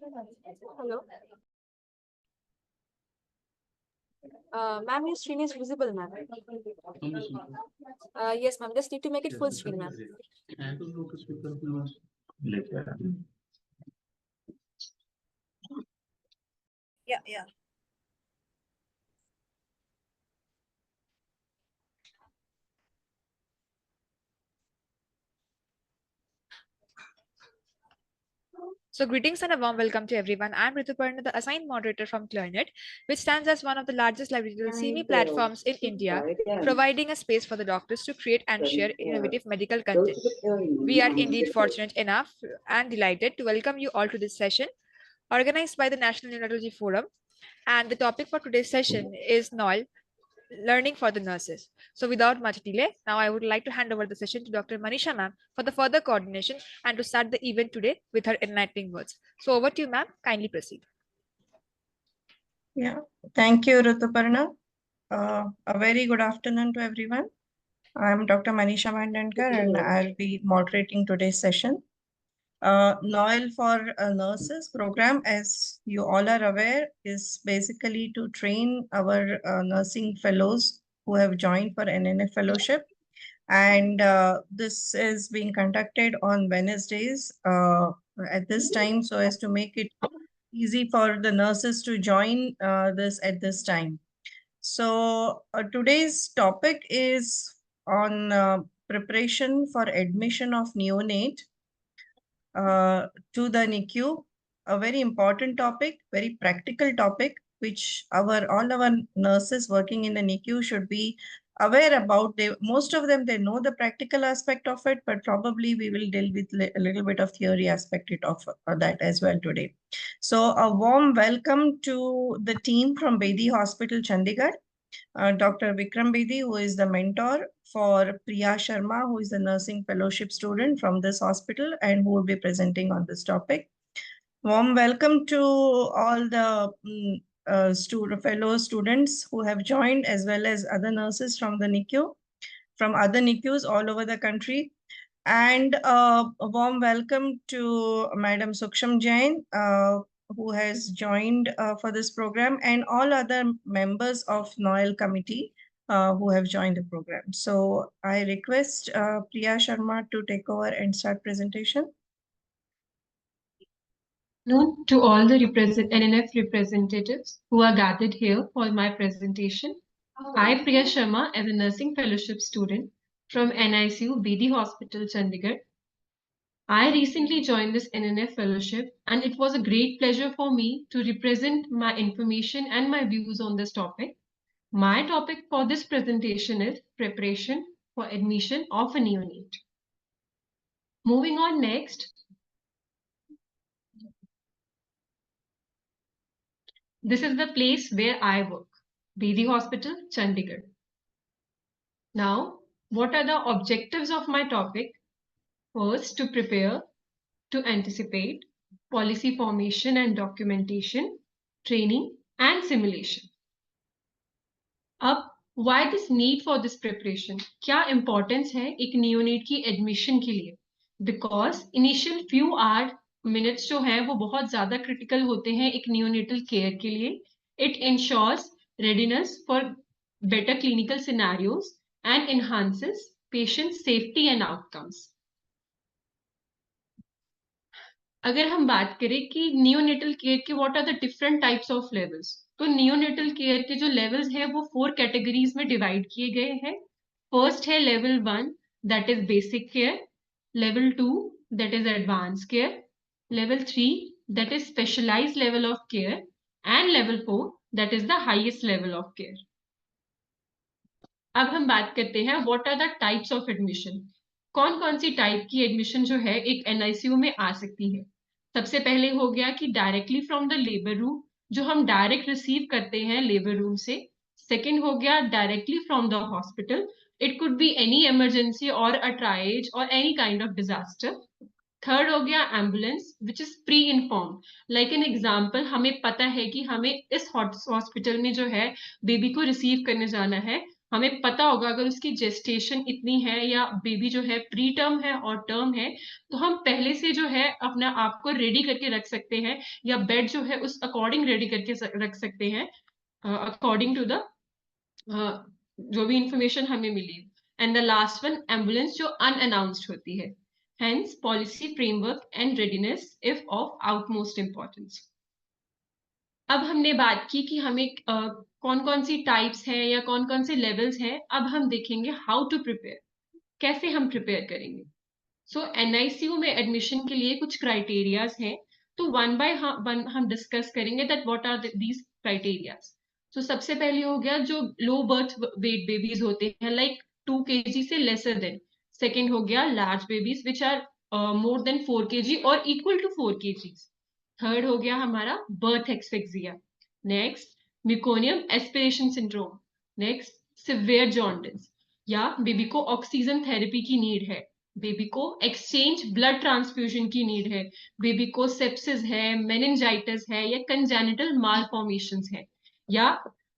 Hello. Ma'am, your screen is visible, ma'am. Yes, ma'am. Just need to make it full screen, ma'am. Yeah. So, greetings and a warm welcome to everyone. I'm Rituparna, the assigned moderator from Clarinet, which stands as one of the largest library CME platforms in India, providing a space for the doctors to create and share innovative medical content. We are indeed fortunate enough and delighted to welcome you all to this session organized by the National Neonatology Forum. And the topic for today's session is NOL, learning for the nurses. So without much delay, now I would like to hand over the session to Dr. Manisha ma'am for the further coordination and to start the event today with her enlightening words. So over to you, ma'am. Kindly proceed. Yeah, thank you, Rituparna. A very good afternoon to everyone. I'm Dr. Manisha Mandankar and I'll be moderating today's session. NOEL for Nurses program, as you all are aware, is basically to train our nursing fellows who have joined for NNF fellowship. And this is being conducted on Wednesdays at this time so as to make it easy for the nurses to join this at this time. So today's topic is on preparation for admission of neonate to the NICU, a very important topic, very practical topic, which all our nurses working in the NICU should be aware about. Most of them, they know the practical aspect of it, but probably we will deal with a little bit of theory aspect of that as well today. So a warm welcome to the team from Bedi Hospital, Chandigarh. Dr. Vikram Bedi, who is the mentor for Priya Sharma, who is a nursing fellowship student from this hospital and who will be presenting on this topic. Warm welcome to all the fellow students who have joined, as well as other nurses from the NICU, from other NICUs all over the country. And a warm welcome to Madam Suksham Jain, who has joined for this program, and all other members of NOEL committee who have joined the program. So I request Priya Sharma to take over and start presentation. To all the NNF representatives who are gathered here for my presentation. I, Priya Sharma, as a nursing fellowship student from NICU Bedi Hospital, Chandigarh. I recently joined this NNF fellowship and it was a great pleasure for me to represent my information and my views on this topic. My topic for this presentation is preparation for admission of a neonate. Moving on next. This is the place where I work, Bedi Hospital, Chandigarh. Now, what are the objectives of my topic? First, to prepare, to anticipate, policy formation and documentation, training and simulation. अब why this need for this preparation? क्या importance है एक neonate की admission के लिए? Because initial few minutes जो है वो बहुत ज़्यादा critical होते हैं एक neonatal care के लिए. It ensures readiness for better clinical scenarios and enhances patient safety and outcomes. अगर हम बात करें कि neonatal care के what are the different types of levels, तो neonatal care के जो levels है वो 4 categories में divide किए गए हैं. First है level 1 that is basic care, level 2 that is advanced care, level 3 that is specialized level of care and level 4 that is the highest level of care. अब हम बात करते हैं what are the types of admission. कौन कौन सी type की admission जो है एक NICU में आ सकती है. सबसे पहले हो गया कि directly from the labour room, जो हम डायरेक्ट रिसीव करते हैं लेबर रूम से. सेकेंड हो गया directly from the hospital. It could be any emergency और अ ट्रायेज और any kind of disaster. Third हो गया ambulance which is pre inform. Like an example, हमें पता है कि हमें इस हॉस्पिटल में जो है बेबी को रिसीव करने जाना है, हमें पता होगा अगर उसकी जेस्टेशन इतनी है या बेबी जो है प्री टर्म है और टर्म है, तो हम पहले से जो है अपना आप को रेडी करके रख सकते हैं, या बेड जो है उस अकॉर्डिंग रेडी करके रख सकते हैं, अकॉर्डिंग टू द जो भी इंफॉर्मेशन हमें मिली। And the last one, ambulance जो अनअनाउंस्ड होती है। Hence policy framework and readiness if of outmost importance. अब हमने बात की कि हमें कौन कौन सी टाइप्स है या कौन कौन से लेवल्स हैं। अब हम देखेंगे हाउ टू प्रिपेयर, कैसे हम प्रिपेयर करेंगे। सो एनआईसीयू में एडमिशन के लिए कुछ क्राइटेरियाज हैं, तो वन बाय वन हम डिस्कस करेंगे that what are these criterias. तो सबसे पहले हो गया जो लो बर्थ वेट बेबीज होते हैं, लाइक 2 kg से लेसर देन। सेकेंड हो गया large babies which are more than 4 kg और इक्वल टू 4 kg। थर्ड हो गया हमारा birth asphyxia. Next meconium aspiration syndrome. Next severe jaundice, या बेबी को ऑक्सीजन थेरेपी की नीड है, बेबी को एक्सचेंज ब्लड ट्रांसफ्यूजन की नीड है, बेबी को सेप्सिस है, मेनिंजाइटिस है, या कंजेनिटल मालफॉर्मेशंस है, या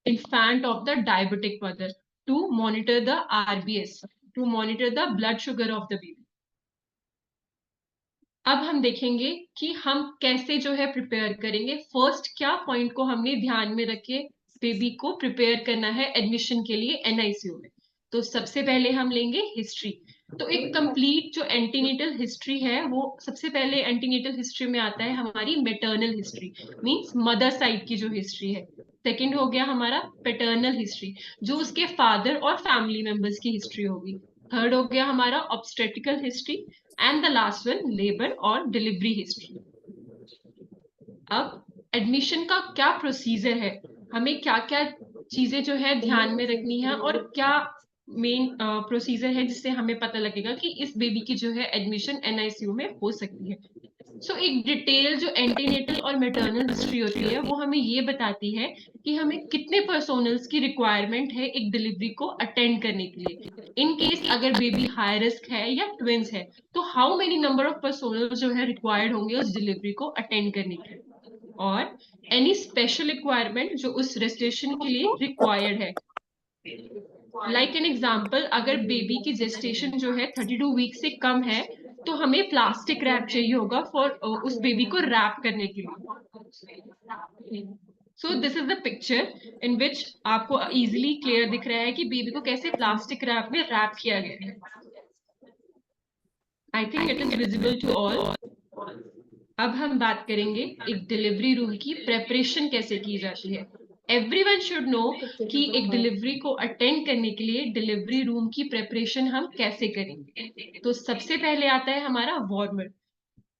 infant of the diabetic mother, to monitor the RBS, to monitor the blood sugar of the baby. अब हम देखेंगे कि हम कैसे जो है प्रिपेयर करेंगे। फर्स्ट क्या पॉइंट को हमने ध्यान में रखे बेबी को प्रिपेयर करना है एडमिशन के लिए एनआईसीयू में। तो सबसे पहले हम लेंगे हिस्ट्री। तो एक कंप्लीट जो एंटीनेटल हिस्ट्री है, वो सबसे पहले एंटीनेटल हिस्ट्री में आता है हमारी maternal history, means mother side की जो हिस्ट्री है। सेकंड हो गया हमारा पैटर्नल हिस्ट्री, जो उसके फादर और फैमिली मेंबर्स की हिस्ट्री होगी। थर्ड हो गया हमारा obstetrical history, and the last one labour और डिलीवरी हिस्ट्री। अब एडमिशन का क्या प्रोसीजर है, हमें क्या क्या चीजें जो है ध्यान में रखनी है, और क्या मेन प्रोसीजर है जिससे हमें पता लगेगा कि इस बेबी की जो है एडमिशन एनआईसीयू में हो सकती है। सो एक डिटेल जो एंटीनेटल और मैटरनल हिस्ट्री होती है, वो हमें ये बताती है कि हमें कितने पर्सोनल्स की रिक्वायरमेंट है एक डिलीवरी को अटेंड करने के लिए। इन केस अगर बेबी हाई रिस्क है या ट्विंस है, तो how many number of personnel जो है रिक्वायर्ड होंगे उस डिलीवरी को अटेंड करने के लिए, और एनी स्पेशल रिक्वायरमेंट जो उस रेजिस्ट्रेशन के लिए रिक्वायर्ड है। लाइक एन एग्जाम्पल, अगर बेबी की जेस्टेशन जो है 32 वीक से कम है, तो हमें प्लास्टिक रैप चाहिए होगा फॉर उस बेबी को रैप करने के लिए। So this is the picture in which आपको इजिली क्लियर दिख रहा है कि बेबी को कैसे प्लास्टिक रैप में रैप किया गया है। I think it is visible to all. अब हम बात करेंगे एक डिलीवरी रूम की प्रेपरेशन कैसे की जाती है। एवरीवन शुड नो कि एक डिलीवरी को अटेंड करने के लिए डिलीवरी रूम की प्रेपरेशन हम कैसे करेंगे। तो सबसे पहले आता है हमारा warmer.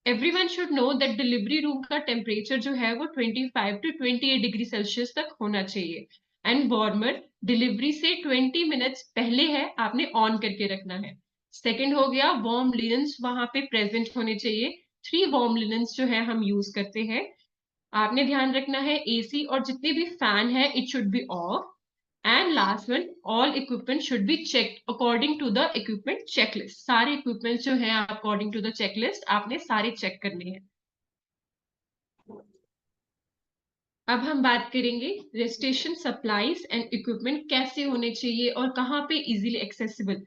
Everyone should know that delivery room का टेम्परेचर जो है वो 25 to 28 डिग्री सेल्सियस तक होना चाहिए, एंड वार्मर डिलीवरी से 20 मिनट्स पहले है आपने ऑन करके रखना है। सेकेंड हो गया वार्म लिनन्स वहां पे प्रेजेंट होने चाहिए। 3 वार्म लिनन्स जो है हम यूज करते हैं। आपने ध्यान रखना है एसी और जितने भी फैन है it should be off. And last one, all equipment should be checked according to the equipment checklist. सारे इक्विपमेंट जो है अकॉर्डिंग टू द चेकलिस्ट आपने सारे चेक करने हैं। अब हम बात करेंगे रजिस्ट्रेशन सप्लाईज एंड इक्विपमेंट कैसे होने चाहिए और कहाँ पे इजीली एक्सेसिबल।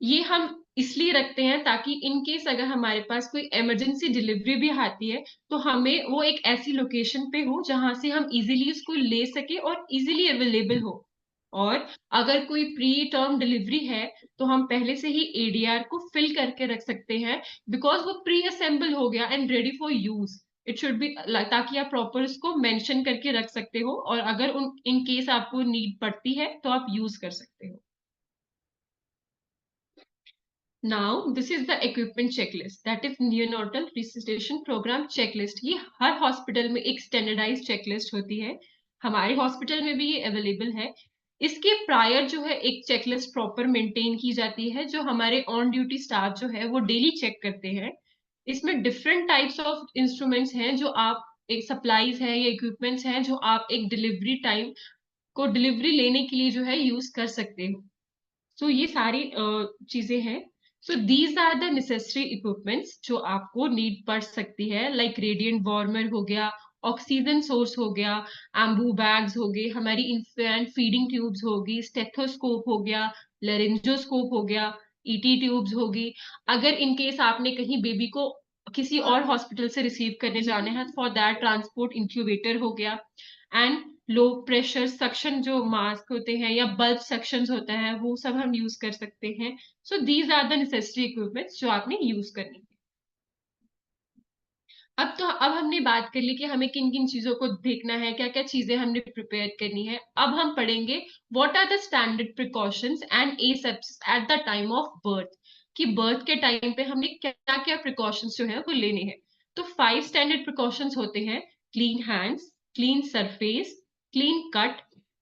ये हम इसलिए रखते हैं ताकि इन केस अगर हमारे पास कोई इमरजेंसी डिलीवरी भी आती है, तो हमें वो एक ऐसी लोकेशन पे हो जहां से हम इजीली उसको ले सके और इजीली अवेलेबल हो। और अगर कोई प्री टर्म डिलीवरी है, तो हम पहले से ही एडीआर को फिल करके रख सकते हैं, बिकॉज वो प्री असेंबल हो गया and ready for use. It should B, ताकि आप प्रॉपर उसको मेंशन करके रख सकते हो, और अगर उन इन केस आपको नीड पड़ती है तो आप यूज कर सकते हो। Now, this is the equipment checklist, that is neonatal resuscitation program checklist. ये हर हॉस्पिटल में एक स्टैंडर्डाइज चेकलिस्ट होती है, हमारे हॉस्पिटल में भी ये अवेलेबल है। इसके प्रायर जो है एक चेकलिस्ट प्रॉपर मेंटेन की जाती है, जो हमारे ऑन ड्यूटी स्टाफ जो है वो डेली चेक करते हैं। इसमें डिफरेंट टाइप्स ऑफ इंस्ट्रूमेंट्स हैं जो आप, एक सप्लाईज है या इक्विपमेंट्स हैं जो आप एक डिलीवरी टाइम को डिलीवरी लेने के लिए जो है यूज कर सकते हो। सो ये सारी चीजें हैं। So these are the necessary equipments जो आपको नीड पड़ सकती है, लाइक रेडिएंट वार्मर हो गया, ऑक्सीजन सोर्स हो गया, एम्बू बैग्स हो गए, हमारी इंफेंट फीडिंग ट्यूब्स होगी, स्टेथोस्कोप हो गया, लेरिंजोस्कोप हो गया, ईटी ट्यूब्स होगी। अगर इन केस आपने कहीं बेबी को किसी और हॉस्पिटल से रिसीव करने जाने हैं, फॉर दैट ट्रांसपोर्ट इंक्यूबेटर हो गया, एंड लो प्रेशर सक्शन जो मास्क होते हैं या बल्ब सक्शन होता है वो सब हम यूज कर सकते हैं। So these are the necessary equipments जो आपने यूज करनी है। अब हमने बात कर ली कि हमें किन किन चीजों को देखना है, क्या क्या चीजें हमने प्रिपेयर करनी है। अब हम पढ़ेंगे what are the standard precautions and asepsis at the time of birth, कि बर्थ के टाइम पे हमने क्या क्या प्रिकॉशंस जो है वो लेने हैं। तो 5 स्टैंडर्ड प्रिकॉशंस होते हैं: clean hands, clean surface, clean cut,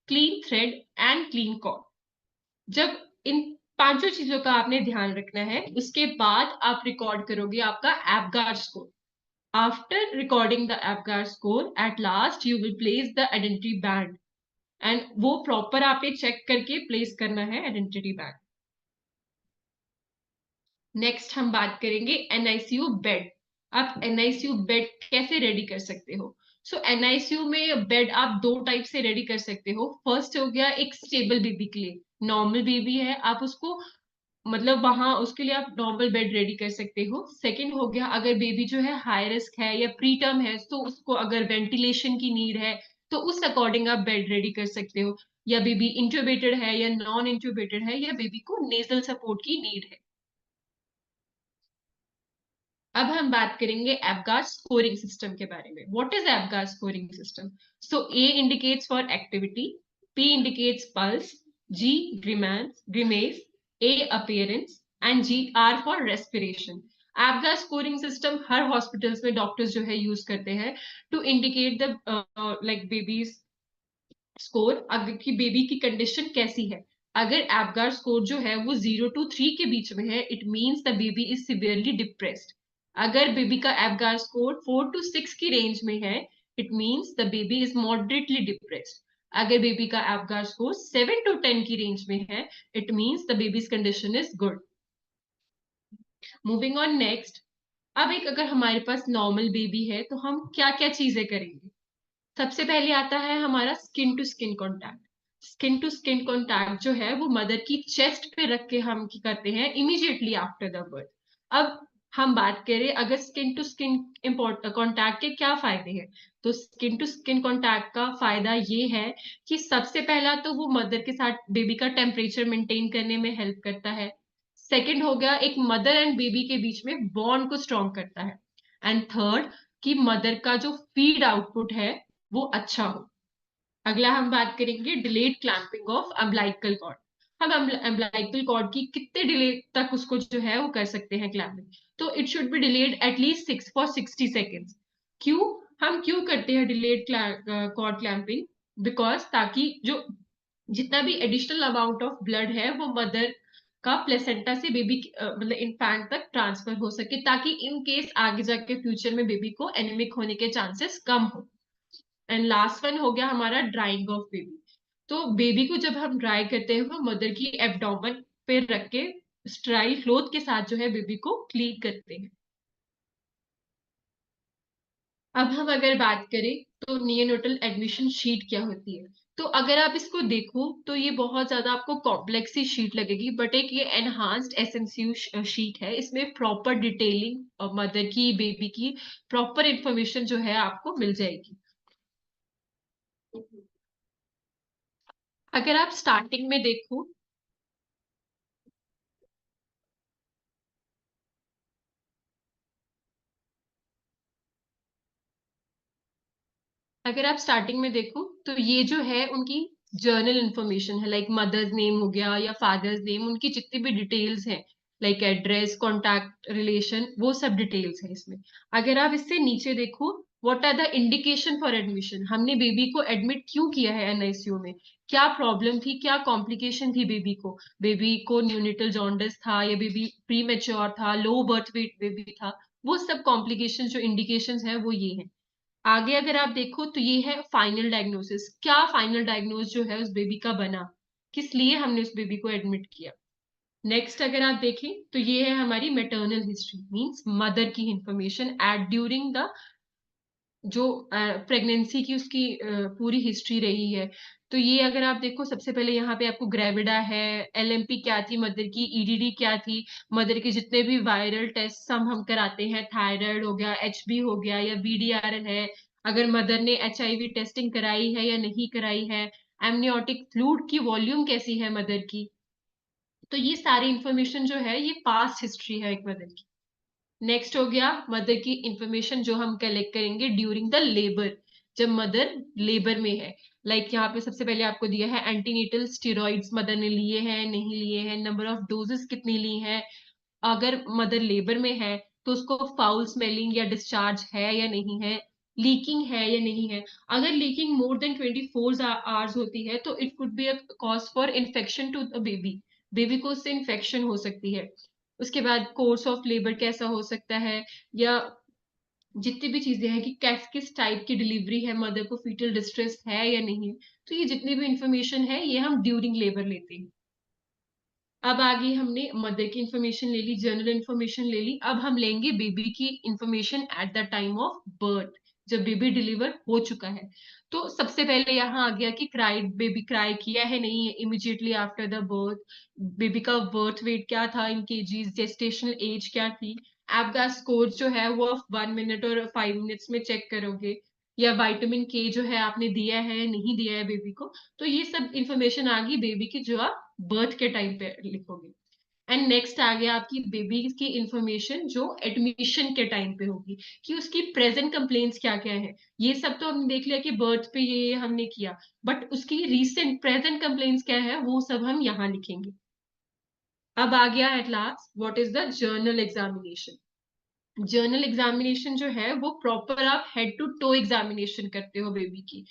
clean thread and clean cord. जब इन पांचों चीजों का आपने ध्यान रखना है, उसके बाद आप रिकॉर्ड करोगे आपका Apgar score. After recording the APGAR score, at last you will place the identity band, and वो proper आपने check करके place करना है identity band. Next हम बात करेंगे NICU bed. आप NICU bed कैसे ready कर सकते हो? So NICU में bed आप दो टाइप से ready कर सकते हो. First हो गया एक stable baby के लिए. Normal baby है, आप उसको मतलब वहां उसके लिए आप नॉर्मल बेड रेडी कर सकते हो। सेकंड हो गया अगर बेबी जो है हाई रिस्क है या प्री टर्म है, तो उसको अगर वेंटिलेशन की नीड है तो उस अकॉर्डिंग आप बेड रेडी कर सकते हो, या बेबी इंट्यूबेटेड है या नॉन इंट्यूबेटेड है, या बेबी को नेजल सपोर्ट की नीड है। अब हम बात करेंगे एपगार स्कोरिंग सिस्टम के बारे में। What is Apgar scoring system? So A indicates for activity, P indicates pulse, G grimace, A appearance and G R for respiration. Apgar scoring system हर हॉस्पिटल्स में डॉक्टर्स जो है यूज करते हैं to indicate the like babies score, अगर की baby की condition कैसी है। अगर एपगार स्कोर जो है वो 0 to 3 के बीच में है, it means the baby is severely depressed. अगर बेबी का एपगार स्कोर 4 to 6 की रेंज में है, it means the baby is moderately depressed. अगर बेबी का एपगार स्कोर 7 to 10 की रेंज में है, it means the babies condition is good. Moving on next. अब एक अगर हमारे पास नॉर्मल बेबी है तो हम क्या क्या चीजें करेंगे? सबसे पहले आता है हमारा skin to skin contact. Skin to skin contact जो है वो मदर की चेस्ट पे रख के हम करते हैं इमीडिएटली आफ्टर द बर्थ। अब हम बात करें अगर स्किन टू स्किन कॉन्टैक्ट के क्या फायदे हैं, तो स्किन टू स्किन कॉन्टैक्ट का फायदा ये है कि सबसे पहला तो वो मदर के साथ बेबी का टेम्परेचर मेंटेन करने में हेल्प करता है। सेकेंड हो गया एक मदर एंड बेबी के बीच में बॉन्ड को स्ट्रॉन्ग करता है। एंड थर्ड कि मदर का जो फीड आउटपुट है वो अच्छा हो। अगला हम बात करेंगे delayed clamping of umbilical cord. हम अम्बिलिकल कॉर्ड की कितने डिले तक उसको जो है वो कर सकते हैं क्लैंपिंग? तो it should be delayed at least 6 for 60 seconds। क्यों करते हैं डिलेड कॉर्ड क्लैंपिंग? बिकॉज ताकि जो जितना भी एडिशनल अमाउंट ऑफ ब्लड है वो मदर का प्लेसेंटा से बेबी मतलब इन्फेंट तक ट्रांसफर हो सके, ताकि इन केस आगे जाके फ्यूचर में बेबी को एनीमिक होने के चांसेस कम हो। एंड लास्ट वन हो गया हमारा ड्राइंग ऑफ बेबी। तो बेबी को जब हम ड्राई करते हैं वो मदर की एब्डोमेन पे रख के स्टराइल क्लोथ के साथ जो है बेबी को क्लीन करते हैं। अब हम अगर बात करें तो नियोनेटल एडमिशन शीट क्या होती है, तो अगर आप इसको देखो तो ये बहुत ज्यादा आपको कॉम्प्लेक्स सी शीट लगेगी, बट एक ये एनहांस्ड एसएमसीयू शीट है। इसमें प्रॉपर डिटेलिंग मदर की बेबी की प्रॉपर इंफॉर्मेशन जो है आपको मिल जाएगी। अगर आप स्टार्टिंग में देखो अगर आप स्टार्टिंग में देखो तो ये जो है उनकी जर्नल इंफॉर्मेशन है, लाइक मदर्स नेम हो गया या फादर्स नेम, उनकी जितनी भी डिटेल्स हैं लाइक एड्रेस, कॉन्टैक्ट रिलेशन, वो सब डिटेल्स है इसमें। अगर आप इससे नीचे देखो what are the indication for admission, हमने बेबी को एडमिट क्यों किया है एनआईसीयू में, क्या प्रॉब्लम थी, क्या कॉम्प्लिकेशन थी बेबी को न्यूनेटल जॉन्डिस था या बेबी प्री मेच्योर था, लो बर्थ वेट बेबी था, वो सब कॉम्प्लिकेशन जो इंडिकेशन है वो ये है। आगे अगर आप देखो तो ये है फाइनल डायग्नोसिस, क्या फाइनल डायग्नोस जो है उस बेबी का बना, किस लिए हमने उस बेबी को एडमिट किया। नेक्स्ट अगर आप देखें तो ये है हमारी मैटरनल हिस्ट्री, मींस मदर की इंफॉर्मेशन एट ड्यूरिंग द जो प्रेगनेंसी की उसकी पूरी हिस्ट्री रही है। तो ये अगर आप देखो, सबसे पहले यहाँ पे आपको ग्रेविडा है, एलएमपी क्या थी मदर की, ईडीडी क्या थी मदर के, जितने भी वायरल टेस्ट हम कराते हैं, थायराइड हो गया, एचबी हो गया या वीडीआरएल है, अगर मदर ने एचआईवी टेस्टिंग कराई है या नहीं कराई है, एमनियोटिक फ्लूइड की वॉल्यूम कैसी है मदर की। तो ये सारी इंफॉर्मेशन जो है ये पास्ट हिस्ट्री है एक मदर की। नेक्स्ट हो गया मदर की इंफॉर्मेशन जो हम कलेक्ट करेंगे ड्यूरिंग द लेबर, जब मदर लेबर में है। लाइक यहाँ पे सबसे पहले आपको दिया है एंटीनेटल स्टेरॉइड्स मदर ने लिए हैं नहीं लिए हैं, नंबर ऑफ डोजेस कितनी ली हैं, अगर मदर लेबर में है तो उसको फाउल स्मेलिंग या डिस्चार्ज है या नहीं है, लीकिंग है या नहीं है। अगर लीकिंग मोर देन 24 आवर्स होती है तो it could be a cause for infection to the baby, baby को उससे इन्फेक्शन हो सकती है। उसके बाद कोर्स ऑफ लेबर कैसा हो सकता है, या जितनी भी चीजें हैं कि किस टाइप की डिलीवरी है, मदर को फीटल डिस्ट्रेस है या नहीं। तो ये जितनी भी इंफॉर्मेशन है ये हम ड्यूरिंग लेबर लेते हैं। अब आगे हमने मदर की इंफॉर्मेशन ले ली, जनरल इंफॉर्मेशन ले ली, अब हम लेंगे बेबी की information at the time of birth, जब बेबी डिलीवर हो चुका है। तो सबसे पहले यहाँ आ गया कि बेबी क्राई किया है नहीं है immediately after the birth, baby का बर्थ वेट क्या था इन केजीज, जेस्टेशनल एज क्या थी। आपका स्कोर जो है वो 1 मिनट और 5 मिनट्स में चेक करोगे, या विटामिन के जो है आपने दिया है नहीं दिया है बेबी को। तो ये सब इंफॉर्मेशन आ गई बेबी की जो आप बर्थ के टाइम पे लिखोगे। एंड नेक्स्ट आ गया आपकी बेबी की इंफॉर्मेशन जो एडमिशन के टाइम पे होगी, कि उसकी प्रेजेंट कंप्लेंट्स क्या क्या है। ये सब तो हमने देख लिया कि बर्थ पे ये हमने किया, बट उसकी रीसेंट प्रेजेंट कंप्लेंट्स क्या है वो सब हम यहाँ लिखेंगे। अब आ गया at last what is the journal examination. Journal examination जो है वो प्रॉपर आप हेड टू टो एग्जामिनेशन करते हो बेबी की,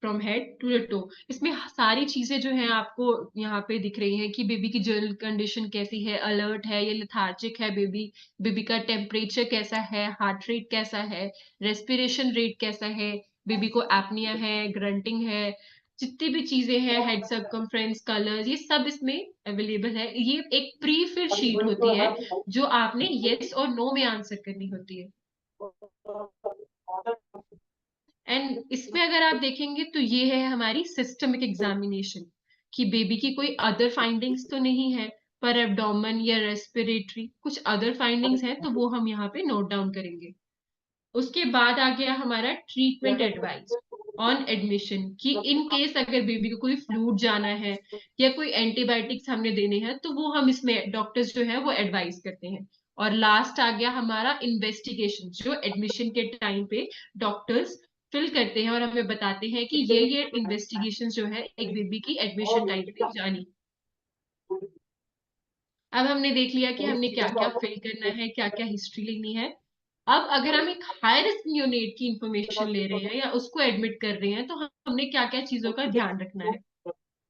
फ्रॉम हेड टू टो। इसमें सारी चीजें जो है आपको यहाँ पे दिख रही हैं कि बेबी की जनरल कंडीशन कैसी है, अलर्ट है या लेथार्जिक है बेबी, बेबी का टेम्परेचर कैसा है, हार्ट रेट कैसा है, रेस्पिरेशन रेट कैसा है, बेबी को एपनिया है, ग्रंटिंग है, जितनी भी चीजें हैं, हेड सर्कमफ्रेंस, कलर्स, ये सब इसमें अवेलेबल है। ये एक प्री फिल शीट होती है जो आपने यस और नो में आंसर करनी होती है। एंड इसमें अगर आप देखेंगे तो ये है हमारी सिस्टमिक एग्जामिनेशन, कि बेबी की कोई अदर फाइंडिंग्स तो नहीं है, पर एब्डोमेन या रेस्पिरेटरी कुछ अदर फाइंडिंग्स हैं तो वो हम यहाँ पे नोट डाउन करेंगे। उसके बाद आ गया हमारा ट्रीटमेंट एडवाइस ऑन एडमिशन, कि इन केस अगर बेबी को कोई फ्लूड जाना है या कोई एंटीबायोटिक्स हमने देने हैं तो वो हम इसमें डॉक्टर्स जो है वो एडवाइस करते हैं। और लास्ट आ गया हमारा इन्वेस्टिगेशन, जो एडमिशन के टाइम पे डॉक्टर्स फिल करते हैं और हमें बताते हैं कि ये इन्वेस्टिगेशन जो है एक बेबी की एडमिशन टाइम पे जानी। अब हमने देख लिया कि हमने क्या क्या फिल करना है, क्या क्या हिस्ट्री लेनी है। अब अगर हम एक हाई रिस्क न्यूनेट की इंफॉर्मेशन ले रहे हैं या उसको एडमिट कर रहे हैं तो हमने क्या क्या चीजों का ध्यान रखना है।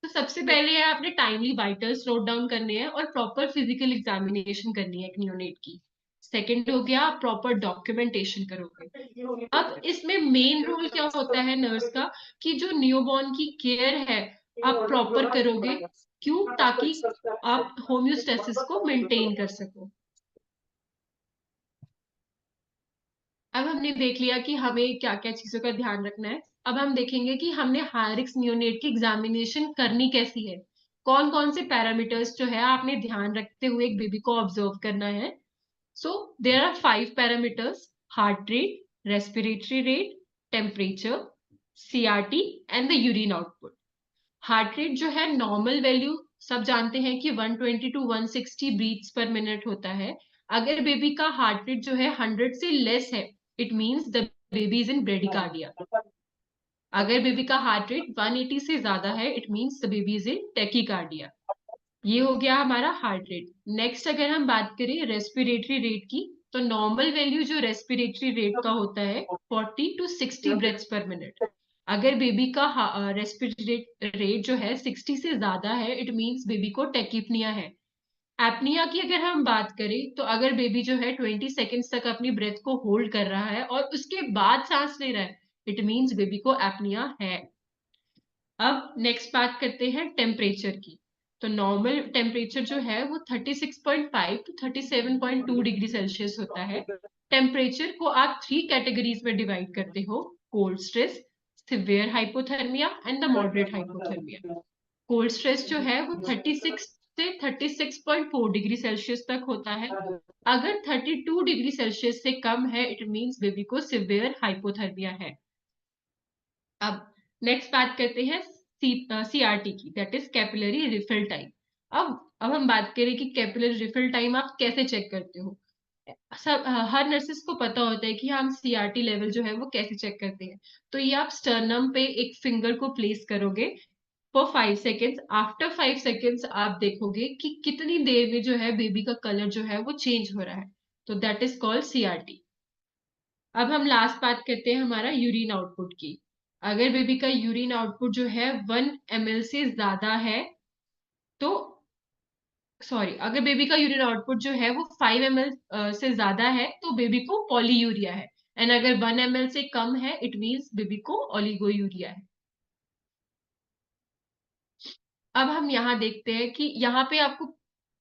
तो सबसे पहले है आपने टाइमली वाइटल्स नोट डाउन करने हैं और प्रॉपर फिजिकल एग्जामिनेशन करनी है एक न्यूनेट की। सेकंड हो गया आप प्रॉपर डॉक्यूमेंटेशन करोगे। अब इसमें मेन रोल क्या होता है नर्स का, कि जो न्यूबॉर्न की केयर है आप प्रॉपर करोगे। क्यों? ताकि आप होम्योस्टेसिस को मेंटेन कर सको। अब हमने देख लिया कि हमें क्या क्या चीजों का ध्यान रखना है। अब हम देखेंगे कि हमने हाई रिस्क नियोनेट की एग्जामिनेशन करनी कैसी है, कौन कौन से पैरामीटर्स जो है आपने ध्यान रखते हुए एक बेबी को ऑब्जर्व करना है। So there are 5 parameters: heart rate, respiratory rate, temperature, CRT and the urine output. Heart rate जो है नॉर्मल वैल्यू सब जानते हैं कि 120 टू 160 बीट्स पर मिनट होता है। अगर बेबी का हार्ट रेट जो है 100 से लेस है, it means the baby is in bradycardia. अगर बेबी का हार्ट रेट 180 से ज्यादा है, it means the baby is in tachycardia. ये हो गया हमारा हार्ट रेट। नेक्स्ट अगर हम बात करें रेस्पिरेटरी रेट की, तो नॉर्मल वैल्यू जो रेस्पिरेटरी रेट का होता है 40 टू 60 ब्रेथ्स पर मिनट। अगर बेबी का रेस्पिरेटरी रेट जो है 60 से ज्यादा है, इट मींस बेबी को टेकिपनिया है। एपनिया की अगर हम बात करें तो अगर बेबी जो है 20 सेकेंड्स तक अपनी ब्रेथ को होल्ड कर रहा है और उसके बाद सांस ले रहा है, इट मींस बेबी को एपनिया है। अब नेक्स्ट बात करते हैं टेम्परेचर की। तो नॉर्मल टेम्परेचर जो है वो 36.5 टू 37.2 डिग्री सेल्सियस होता है। टेम्परेचर को आप 3 कैटेगरीज में डिवाइड करते हो, cold stress, severe hypothermia and the moderate hypothermia. Cold stress जो है वो 36 से 36.4 डिग्री सेल्सियस तक होता है। अगर 32 डिग्री सेल्सियस से कम है, इट मींस बेबी को सिवियर हाइपोथर्मिया है। अब नेक्स्ट बात करते हैं सीआरटी की, that is capillary refill time. अब हम बात करें कि कैपिलरी रिफिल टाइम आप कैसे चेक करते हो। सब हर नर्सेस को पता होता है कि हम सीआरटी लेवल जो है वो कैसे चेक करते हैं। तो ये आप स्टर्नम पे एक फिंगर को प्लेस करोगे फॉर 5 सेकेंड्स। आफ्टर 5 सेकेंड्स आप देखोगे कि कितनी देर में जो है बेबी का कलर जो है वो चेंज हो रहा है। तो दैट इज कॉल्ड सीआरटी। अब हम लास्ट बात करते हैं हमारा यूरिन आउटपुट की। अगर बेबी का यूरिन आउटपुट जो है 1 ml से ज्यादा है तो सॉरी, अगर बेबी का यूरिन आउटपुट जो है वो 5 ml से ज्यादा है तो बेबी को पॉलीयूरिया है। एंड अगर 1 ml से कम है, इट मीन्स बेबी को ओलिगोयूरिया है। अब हम यहाँ देखते हैं कि यहाँ पे आपको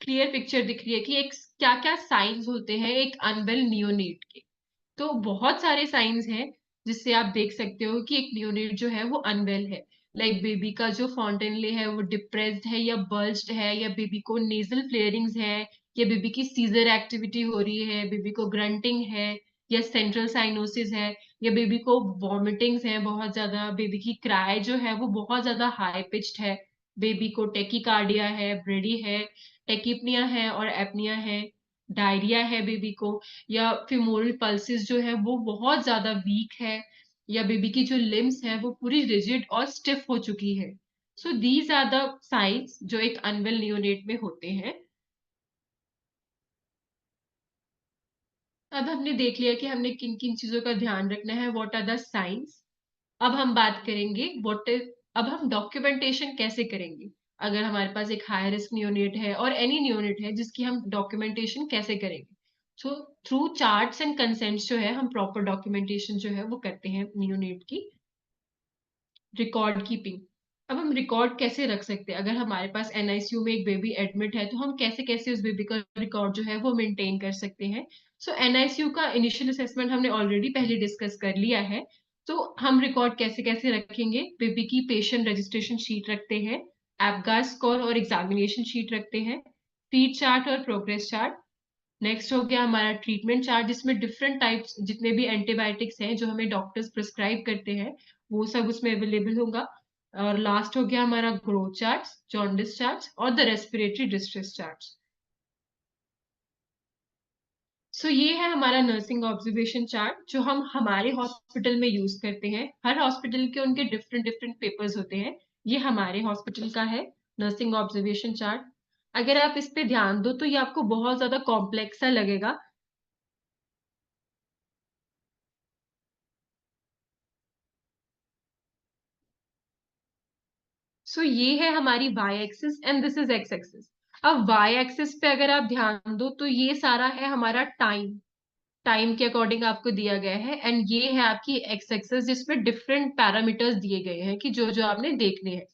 क्लियर पिक्चर दिख रही है कि एक क्या क्या साइंस होते हैं एक अनवेल नियोनेट के। तो बहुत सारे साइंस हैं जिससे आप देख सकते हो कि एक नियोनेट जो है वो अनवेल है। लाइक बेबी का जो फॉन्टेनले है वो डिप्रेस्ड है या बल्ज्ड है, या बेबी को नेजल फ्लेयरिंग्स है, या बेबी की सीजर एक्टिविटी हो रही है, बेबी को ग्रंटिंग है, या सेंट्रल साइनोसिस है, या बेबी को वॉमिटिंग्स है बहुत ज्यादा, बेबी की क्राई जो है वो बहुत ज्यादा हाई पिच्ड है, बेबी को टेकिकार्डिया है, ब्रेडी है, टेकिपनिया है और एपनिया है, डायरिया है बेबी को, या फिमोरल पल्सेस जो है वो बहुत ज्यादा वीक है, या बेबी की जो लिम्स है वो पूरी रिजिड और स्टिफ हो चुकी है। So these are the signs जो एक अनवेल नियोनेट में होते हैं। अब हमने देख लिया कि हमने किन किन चीजों का ध्यान रखना है, व्हाट आर द साइंस। अब हम बात करेंगे व्हाट इज, अब हम डॉक्यूमेंटेशन कैसे करेंगे। अगर हमारे पास एक हाई रिस्क नियोनेट है और एनी नियोनेट है जिसकी हम डॉक्यूमेंटेशन कैसे करेंगे। So through charts and consents जो है हम प्रॉपर डॉक्यूमेंटेशन जो है वो करते हैं नियोनेट की। Record keeping. अब हम रिकॉर्ड कैसे रख सकते हैं, अगर हमारे पास एनआईसीयू में एक बेबी एडमिट है तो हम कैसे कैसे उस बेबी का रिकॉर्ड जो है वो मेंटेन कर सकते हैं। सो एनआईसीयू का इनिशियल असेसमेंट हमने ऑलरेडी पहले डिस्कस कर लिया है। तो हम रिकॉर्ड कैसे कैसे रखेंगे, बेबी की पेशेंट रजिस्ट्रेशन शीट रखते हैं, एपगार स्कोर और एग्जामिनेशन शीट रखते हैं, फीड चार्ट और प्रोग्रेस चार्ट। नेक्स्ट हो गया हमारा ट्रीटमेंट चार्ट जिसमें डिफरेंट टाइप्स जितने भी एंटीबायोटिक्स हैं जो हमें डॉक्टर्स प्रिस्क्राइब करते हैं वो सब उसमें अवेलेबल होगा। और लास्ट हो गया हमारा ग्रोथ चार्ट्स, जॉन्डिस चार्ट्स और द रेस्पिरेटरी डिस्ट्रेस चार्ट्स। सो ये है हमारा नर्सिंग ऑब्जर्वेशन चार्ट जो हम हमारे हॉस्पिटल में यूज करते हैं। हर हॉस्पिटल के उनके डिफरेंट डिफरेंट पेपर्स होते हैं। ये हमारे हॉस्पिटल का है नर्सिंग ऑब्जर्वेशन चार्ट। अगर आप इस पे ध्यान दो तो ये आपको बहुत ज्यादा कॉम्प्लेक्स सा लगेगा। सो ये है हमारी Y axis and this is X axis. अब वाई एक्सिस पे अगर आप ध्यान दो तो ये सारा है हमारा टाइम, टाइम के अकॉर्डिंग आपको दिया गया है। एंड ये है आपकी एक्स एक्सिस जिसमें डिफरेंट पैरामीटर्स दिए गए हैं कि जो जो आपने देखने हैं।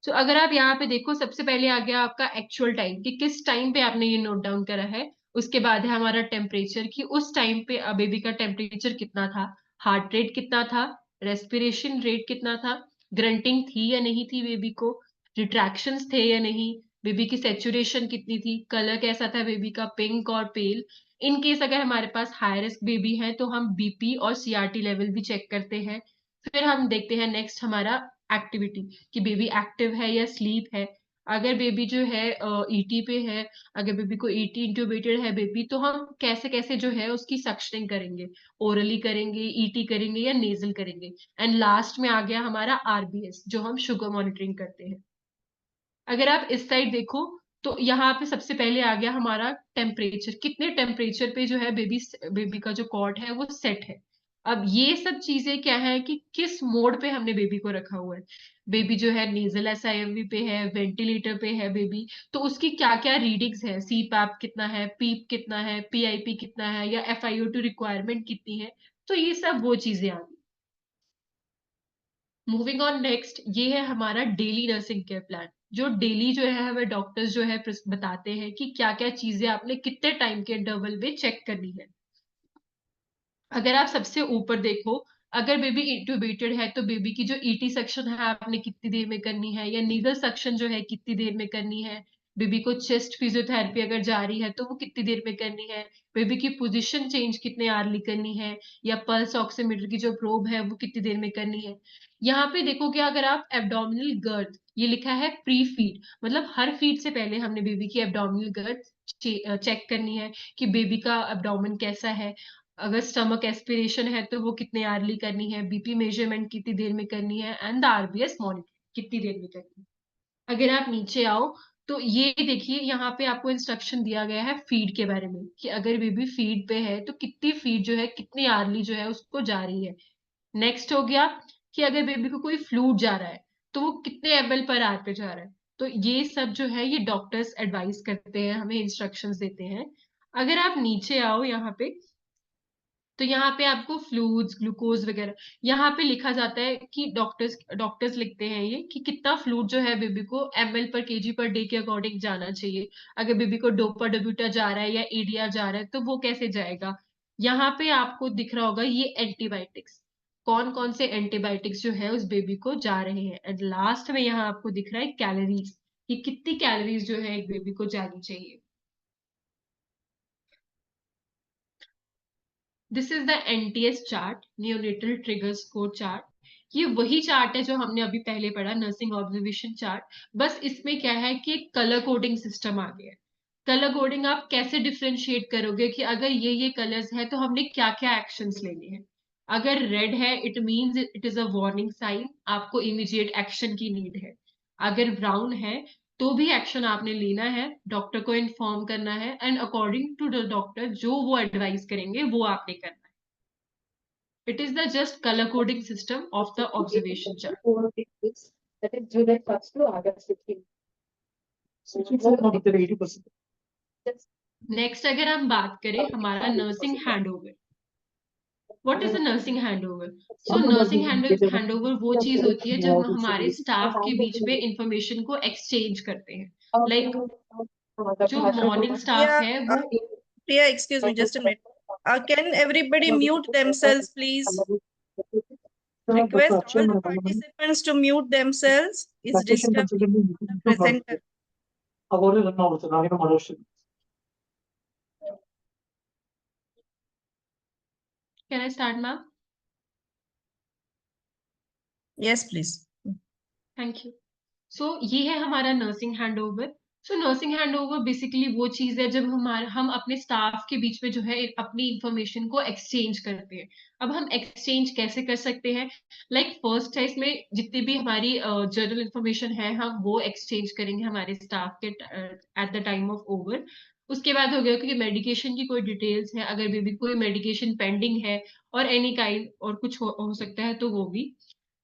तो अगर आप यहाँ पे देखो सबसे पहले आ गया आपका एक्चुअल टाइम कि किस टाइम पे आपने ये नोट डाउन करा है। उसके बाद है हमारा टेम्परेचर कि उस टाइम पे बेबी का टेम्परेचर कितना था, हार्ट रेट कितना था, रेस्पिरेशन रेट कितना था, ग्रंटिंग थी या नहीं थी बेबी को, रिट्रैक्शंस थे या नहीं, बेबी की सेचुरेशन कितनी थी, कलर कैसा था बेबी का, पिंक और पेल। इन केस अगर हमारे पास हाई रिस्क बेबी है तो हम बीपी और सीआरटी लेवल भी चेक करते हैं। फिर हम देखते हैं नेक्स्ट हमारा एक्टिविटी कि बेबी एक्टिव है या स्लीप है। अगर बेबी जो है ईटी पे है, अगर बेबी को ईटी इंट्यूबेटेड है बेबी, तो हम कैसे कैसे जो है उसकी सक्शनिंग करेंगे, ओरली करेंगे, ईटी करेंगे या नेजल करेंगे। एंड लास्ट में आ गया हमारा आरबीएस जो हम शुगर मॉनिटरिंग करते हैं। अगर आप इस साइड देखो तो यहाँ पे सबसे पहले आ गया हमारा टेम्परेचर, कितने टेम्परेचर पे जो है बेबी बेबी का जो कॉर्ड है वो सेट है। अब ये सब चीजें क्या है कि किस मोड पे हमने बेबी को रखा हुआ है। बेबी जो है नेजल एसआईएमवी पे है, वेंटिलेटर पे है बेबी, तो उसकी क्या क्या रीडिंग्स है, सीपैप कितना है, पीप कितना है, पीआईपी कितना है, या एफआईओ2 रिक्वायरमेंट कितनी है। तो ये सब वो चीजें आ गई। मूविंग ऑन नेक्स्ट, ये है हमारा डेली नर्सिंग केयर प्लान जो डेली जो है हमें डॉक्टर्स जो है बताते हैं कि क्या क्या चीजें आपने कितने टाइम के इंटरवल में चेक करनी है। अगर आप सबसे ऊपर देखो, अगर बेबी इंट्यूबेटेड है तो बेबी की जो ईटी सक्शन है आपने कितनी देर में करनी है, या नीडल सक्शन जो है कितनी देर में करनी है। बेबी को चेस्ट फिजियोथेरेपी अगर जारी है तो वो कितनी देर में करनी है। बेबी की पोजीशन चेंज कितने आर्ली करनी है, या पल्स ऑक्सीमीटर की जो प्रोब है वो कितनी देर में करनी है। यहाँ पे देखोगे अगर आप एब्डोमिनल गर्थ, ये लिखा है प्री फीड, मतलब हर फीड से पहले हमने बेबी की एब्डोमिनल गर्थ चेक करनी है कि बेबी का एब्डोमेन कैसा है। अगर स्टमक एस्पिरेशन है तो वो कितने आर्ली करनी है, बीपी मेजरमेंट कितनी देर में करनी है, एंड द आरबीएस मॉनिटरिंग कितनी देर में करनी है। अगर आप नीचे आओ तो ये देखिए यहाँ पे आपको इंस्ट्रक्शन दिया गया है फीड के बारे में, कि अगर बेबी फीड पे है तो कितनी फीड जो है, कितनी आर्ली जो है उसको जा रही है। नेक्स्ट हो गया कि अगर बेबी को कोई फ्लूइड जा रहा है तो वो कितने एमएल पर आवर पे जा रहा है। तो ये सब जो है ये डॉक्टर्स एडवाइस करते हैं, हमें इंस्ट्रक्शंस देते हैं। अगर आप नीचे आओ यहाँ पे, तो यहाँ पे आपको फ्लूइड्स, ग्लूकोज वगैरह यहाँ पे लिखा जाता है कि डॉक्टर्स लिखते हैं ये कि कितना फ्लूइड जो है बेबी को एमएल पर केजी पर डे के अकॉर्डिंग जाना चाहिए। अगर बेबी को डोपा डब्यूटा जा रहा है या एडीआर जा रहा है तो वो कैसे जाएगा। यहाँ पे आपको दिख रहा होगा ये एंटीबायोटिक्स, कौन कौन से एंटीबायोटिक्स जो है उस बेबी को जा रहे हैं। एंड लास्ट में यहाँ आपको दिख रहा है कैलोरीज, कि कितनी कैलोरीज जो है एक बेबी को जानी चाहिए। This is the NTS chart, neonatal trigger score chart. ये वही चार्ट है जो हमने अभी पहले पढ़ा, नर्सिंग ऑब्जर्वेशन चार्ट। बस इसमें क्या है कि एक कलर कोडिंग सिस्टम आ गया है। कलर कोडिंग आप कैसे डिफ्रेंशिएट करोगे कि अगर ये कलर्स है तो हमने क्या क्या एक्शंस लेने हैं। अगर रेड है it means it is a warning sign, आपको इमीडिएट एक्शन की नीड है। अगर ब्राउन है तो भी एक्शन आपने लेना है, डॉक्टर को इन्फॉर्म करना है, and according to the doctor जो वो एडवाइस करेंगे वो आपने करना है। It is the just colour coding system of the observation chart. That is July 1st to August 15th. Next अगर हम बात करें हमारा nursing handover, what is a nursing handover. So nursing handover वो चीज होती है जब हम हमारे स्टाफ के बीच में इंफॉर्मेशन को एक्सचेंज करते हैं। लाइक जो मॉर्निंग स्टाफ Priya, है वो Priya, excuse me, just a minute. Can everybody mute themselves, please? Request all the participants to mute themselves. It's disturbing the presenter. Can I start ma'am? Yes, please. Thank you. So ये है हमारा nursing handover. So nursing handover basically वो चीज है जब हम अपने staff के बीच में जो है अपनी इंफॉर्मेशन को एक्सचेंज करते हैं। अब हम एक्सचेंज कैसे कर सकते हैं, लाइक फर्स्ट है इसमें जितनी भी हमारी जनरल इंफॉर्मेशन है हम वो एक्सचेंज करेंगे हमारे स्टाफ के eight the time of over. उसके बाद हो गया कि मेडिकेशन की कोई डिटेल्स है, अगर बेबी कोई मेडिकेशन पेंडिंग है और एनी काइंड और कुछ हो सकता है तो वो भी।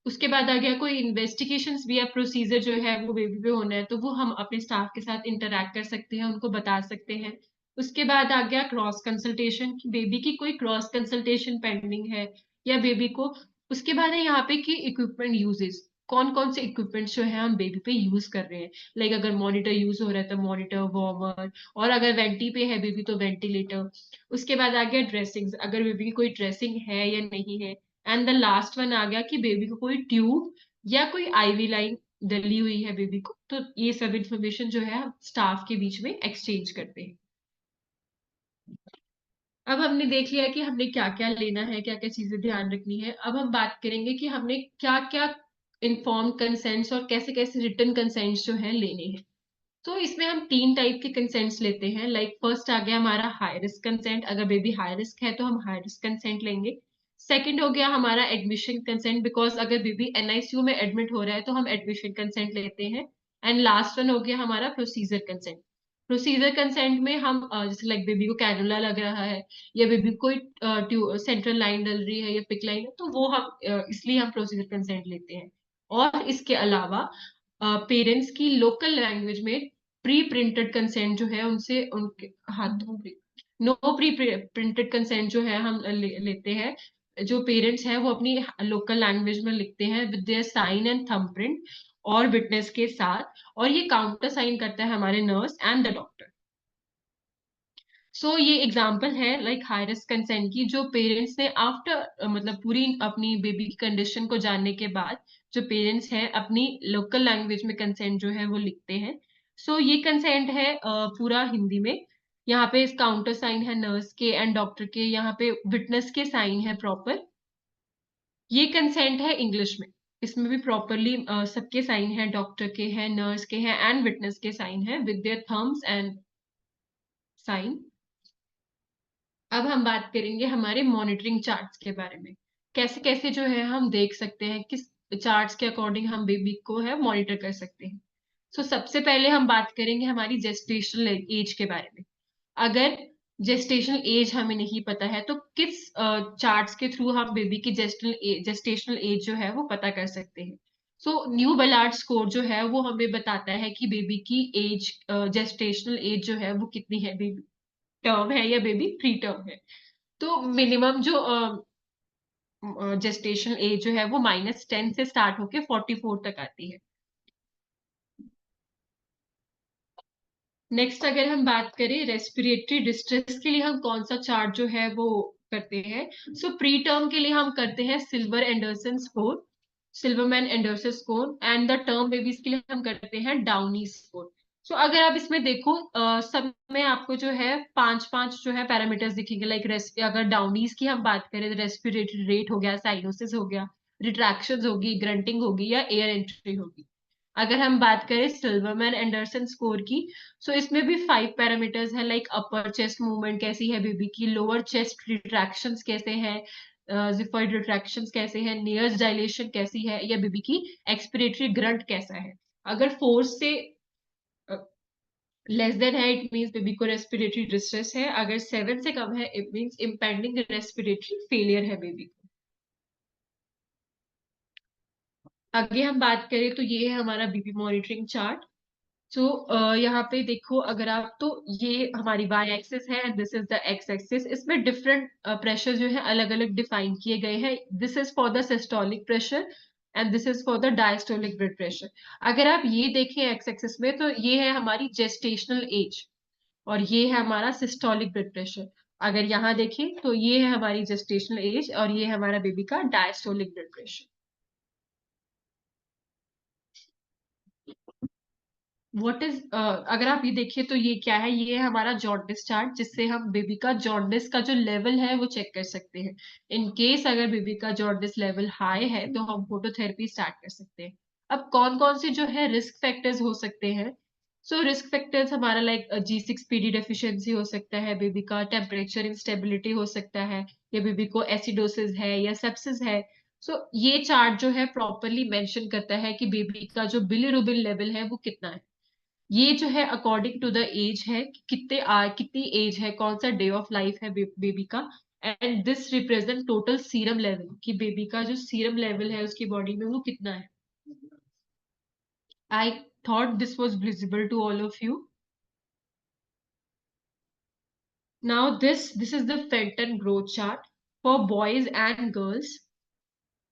उसके बाद आ गया कोई इन्वेस्टिगेशंस भी या प्रोसीजर जो है वो बेबी पे होना है तो वो हम अपने स्टाफ के साथ इंटरैक्ट कर सकते हैं, उनको बता सकते हैं। उसके बाद आ गया क्रॉस कंसल्टेशन, कि बेबी की कोई क्रॉस कंसल्टेशन पेंडिंग है या बेबी को। उसके बाद है यहाँ पे कि इक्विपमेंट यूजेस, कौन कौन से इक्विपमेंट्स जो है हम बेबी पे यूज कर रहे हैं। लाइक अगर मॉनिटर यूज हो रहा है तो मॉनिटर, वार्मर, और अगर वेंटी पे है बेबी तो वेंटिलेटर। उसके बाद आ गया ड्रेसिंग्स, अगर बेबी की कोई ड्रेसिंग है या नहीं है। एंड द लास्ट वन आ गया कि बेबी को कोई ट्यूब या कोई आईवी लाइन डली हुई है बेबी को, तो ये सब इंफॉर्मेशन जो है हम स्टाफ के बीच में एक्सचेंज करते हैं। अब हमने देख लिया कि हमने क्या क्या लेना है, क्या क्या चीजें ध्यान रखनी है। अब हम बात करेंगे कि हमने क्या क्या इन्फॉर्म कंसेंट्स और कैसे कैसे रिटर्न कंसेंट्स जो है लेने हैं। तो इसमें हम 3 टाइप के कंसेंट्स लेते हैं। लाइक फर्स्ट आ गया हमारा हाई रिस्क कंसेंट, अगर बेबी हाई रिस्क है तो हम हाई रिस्क कंसेंट लेंगे। सेकंड हो गया हमारा एडमिशन कंसेंट, बिकॉज अगर बेबी एनआईसीयू में एडमिट हो रहा है तो हम एडमिशन कंसेंट लेते हैं। एंड लास्ट वन हो गया हमारा प्रोसीजर कंसेंट। प्रोसीजर कंसेंट में हम जैसे लाइक बेबी को कैनुला लग रहा है या बेबी कोई सेंट्रल लाइन डल रही है या पिक लाइन है तो वो हम इसलिए हम प्रोसीजर कंसेंट लेते हैं। और इसके अलावा पेरेंट्स की लोकल लैंग्वेज में प्री प्रिंटेड कंसेंट जो है उनसे उनके हाथों नो प्री प्रिंटेड कंसेंट जो है हम लेते हैं। जो पेरेंट्स हैं वो अपनी लोकल लैंग्वेज में लिखते हैं with their sign and thumb print और विटनेस के साथ, और ये काउंटर साइन करता है हमारे nurse and the doctor. So ये एग्जांपल है लाइक हाई रिस्क कंसेंट की, जो पेरेंट्स ने आफ्टर मतलब पूरी अपनी बेबी की कंडीशन को जानने के बाद जो पेरेंट्स हैं अपनी लोकल लैंग्वेज में कंसेंट जो है वो लिखते हैं। सो ये कंसेंट है पूरा हिंदी में। यहाँ पे इस काउंटर साइन है नर्स के एंड डॉक्टर के, यहाँ पे विटनेस के साइन है प्रॉपर। ये कंसेंट है इंग्लिश में, इसमें भी प्रॉपरली सबके साइन है, डॉक्टर के हैं, नर्स के हैं एंड विटनेस के साइन है with their thumbs and sign. अब हम बात करेंगे हमारे मॉनिटरिंग चार्ट्स के बारे में, कैसे कैसे जो है हम देख सकते हैं, किस चार्ट्स के अकॉर्डिंग हम बेबी को है मॉनिटर कर सकते हैं। सो सबसे पहले हम बात करेंगे हमारी जेस्टेशनल एज के बारे में। अगर जेस्टेशनल एज हमें नहीं पता है तो किस चार्ट्स के थ्रू हम बेबी की जेस्टेशनल एज जो है वो पता कर सकते हैं। सो न्यू बलार्ड स्कोर जो है वो हमें बताता है कि बेबी की एज, जेस्टेशनल एज जो है वो कितनी है, बेबी टर्म है या बेबी प्री टर्म है। तो मिनिमम जो जेस्टेशनल एज जो है वो -10 से स्टार्ट होके 44 तक आती है। नेक्स्ट अगर हम बात करें रेस्पिरेटरी डिस्ट्रेस के लिए हम कौन सा चार्ट जो है वो करते हैं। सो प्री टर्म के लिए हम करते हैं silver Anderson score, Silverman Anderson score, and the term babies के लिए हम करते हैं डाउनी स्कोर। सो अगर आप इसमें देखो सब में आपको जो है पांच पांच जो है पैरामीटर्स दिखेंगे। लाइक अगर डाउनीज की हम बात करें, रेस्पिरेटरी रेट हो गया, साइनोसिस हो गया, रिट्रैक्शन होगी, ग्रंटिंग होगी या एयर एंट्री होगी। अगर हम बात करें सिल्वरमैन एंडरसन स्कोर की, सो इसमें भी 5 पैरामीटर्स हैं। लाइक अपर चेस्ट मूवमेंट कैसी है बेबी की, लोअर चेस्ट रिट्रैक्शंस कैसे हैं, जिफॉइड रिट्रैक्शंस कैसे हैं, नियर्स डायलेशन कैसी है, या बेबी की एक्सपिरेटरी ग्रंट कैसा है। अगर 4 से लेस देन है इट मींस बेबी को रेस्पिरेटरी डिस्ट्रेस है, अगर 7 से कम है it means impending respiratory failure है बेबी को। आगे हम बात करें तो ये है हमारा बीबी मॉनिटरिंग चार्ट। सो यहाँ पे देखो अगर आप, तो ये हमारी वाई एक्सिस है and this is the x axis. इसमें डिफरेंट प्रेशर जो है अलग अलग डिफाइन किए गए हैं। This is for the systolic pressure and this is for the diastolic blood pressure. अगर आप ये देखें एक्स एक्सिस में, तो ये है हमारी जेस्टेशनल एज और ये है हमारा सिस्टोलिक ब्लड प्रेशर। अगर यहाँ देखें तो ये है हमारी जेस्टेशनल एज और ये है हमारा बेबी का diastolic blood pressure. What is अगर आप ये देखिए तो ये क्या है, ये है हमारा जॉन्डिस चार्ट, जिससे हम बेबी का जॉन्डिस का जो लेवल है वो चेक कर सकते हैं। इन केस अगर बेबी का जॉन्डिस लेवल हाई है तो हम फोटोथेरेपी स्टार्ट कर सकते हैं। अब कौन कौन से जो है रिस्क फैक्टर्स हो सकते हैं। सो रिस्क फैक्टर्स हमारा लाइक G6PD डेफिशिएंसी हो सकता है, बेबी का टेम्परेचर इंस्टेबिलिटी हो सकता है, या बेबी को एसिडोसिस है या सेप्सिस है। सो ये चार्ट जो है प्रॉपरली मेंशन करता है कि बेबी का जो बिलिरुबिन लेवल है वो कितना है। ये जो है अकॉर्डिंग टू द एज है कि कितनी एज है, कौन सा डे ऑफ लाइफ है बेबी का। And this represent total serum level, कि बेबी का जो सीरम लेवल है उसकी बॉडी में वो कितना है। I thought this was visible to all of you. Now this is the Fenton growth chart for boys and girls.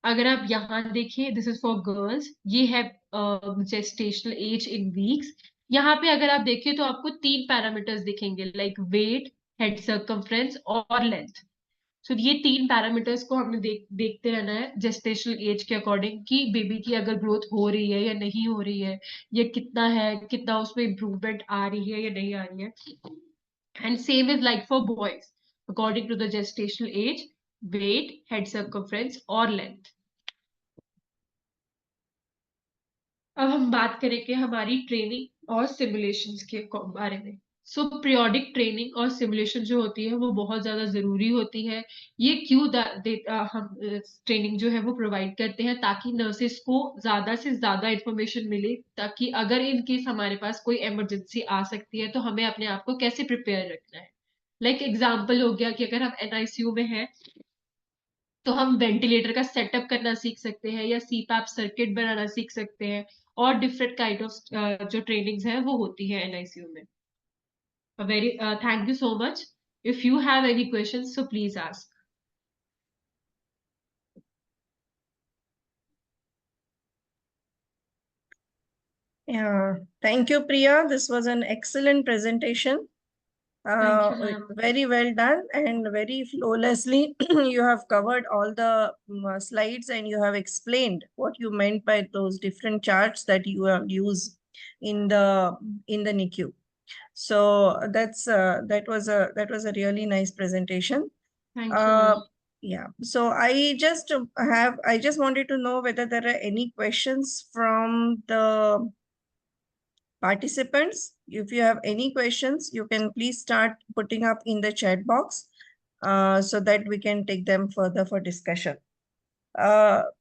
अगर आप यहाँ देखिए, दिस इज फॉर गर्ल्स, ये है जेस्टेशनल एज इन वीक्स। यहाँ पे अगर आप देखिए तो आपको 3 पैरामीटर्स दिखेंगे, लाइक वेट, हेड सर्कमफ्रेंस और लेंथ। सो ये 3 पैरामीटर्स को हमने देखते रहना है जेस्टेशनल एज के अकॉर्डिंग, कि बेबी की अगर ग्रोथ हो रही है या नहीं हो रही है कितना है, कितना उसमें इम्प्रूवमेंट आ रही है या नहीं आ रही है। And same is like for boys according to the gestational age, weight, head circumference और लेंथ। अब हम बात करेंगे हमारी ट्रेनिंग और सिमुलेशंस के बारे में। सो पीरियोडिक ट्रेनिंग और सिमुलेशन जो होती है वो बहुत ज्यादा जरूरी होती है। ये क्यों हम ट्रेनिंग जो है वो प्रोवाइड करते हैं, ताकि नर्सेस को ज्यादा से ज्यादा इंफॉर्मेशन मिले, ताकि अगर इन केस हमारे पास कोई इमरजेंसी आ सकती है तो हमें अपने आप को कैसे प्रिपेयर रखना है। लाइक एग्जाम्पल हो गया कि अगर हम NICU में हैं तो हम वेंटिलेटर का सेटअप करना सीख सकते हैं या CPAP सर्किट बनाना सीख सकते हैं, और डिफरेंट काइंड ऑफ जो ट्रेनिंग्स हैं वो होती है NICU में। Very thank you so much. If you have any questions so please ask. Yeah, thank you, Priya. This was an excellent presentation. Thank you, ma'am. Very well done and very flawlessly. You have covered all the slides and you have explained what you meant by those different charts that you have used in the NICU. So that was a really nice presentation. Thank you, ma'am. Yeah. So I just wanted to know whether there are any questions from the participants. If you have any questions, you can please start putting up in the chat box so that we can take them further for discussion. Before,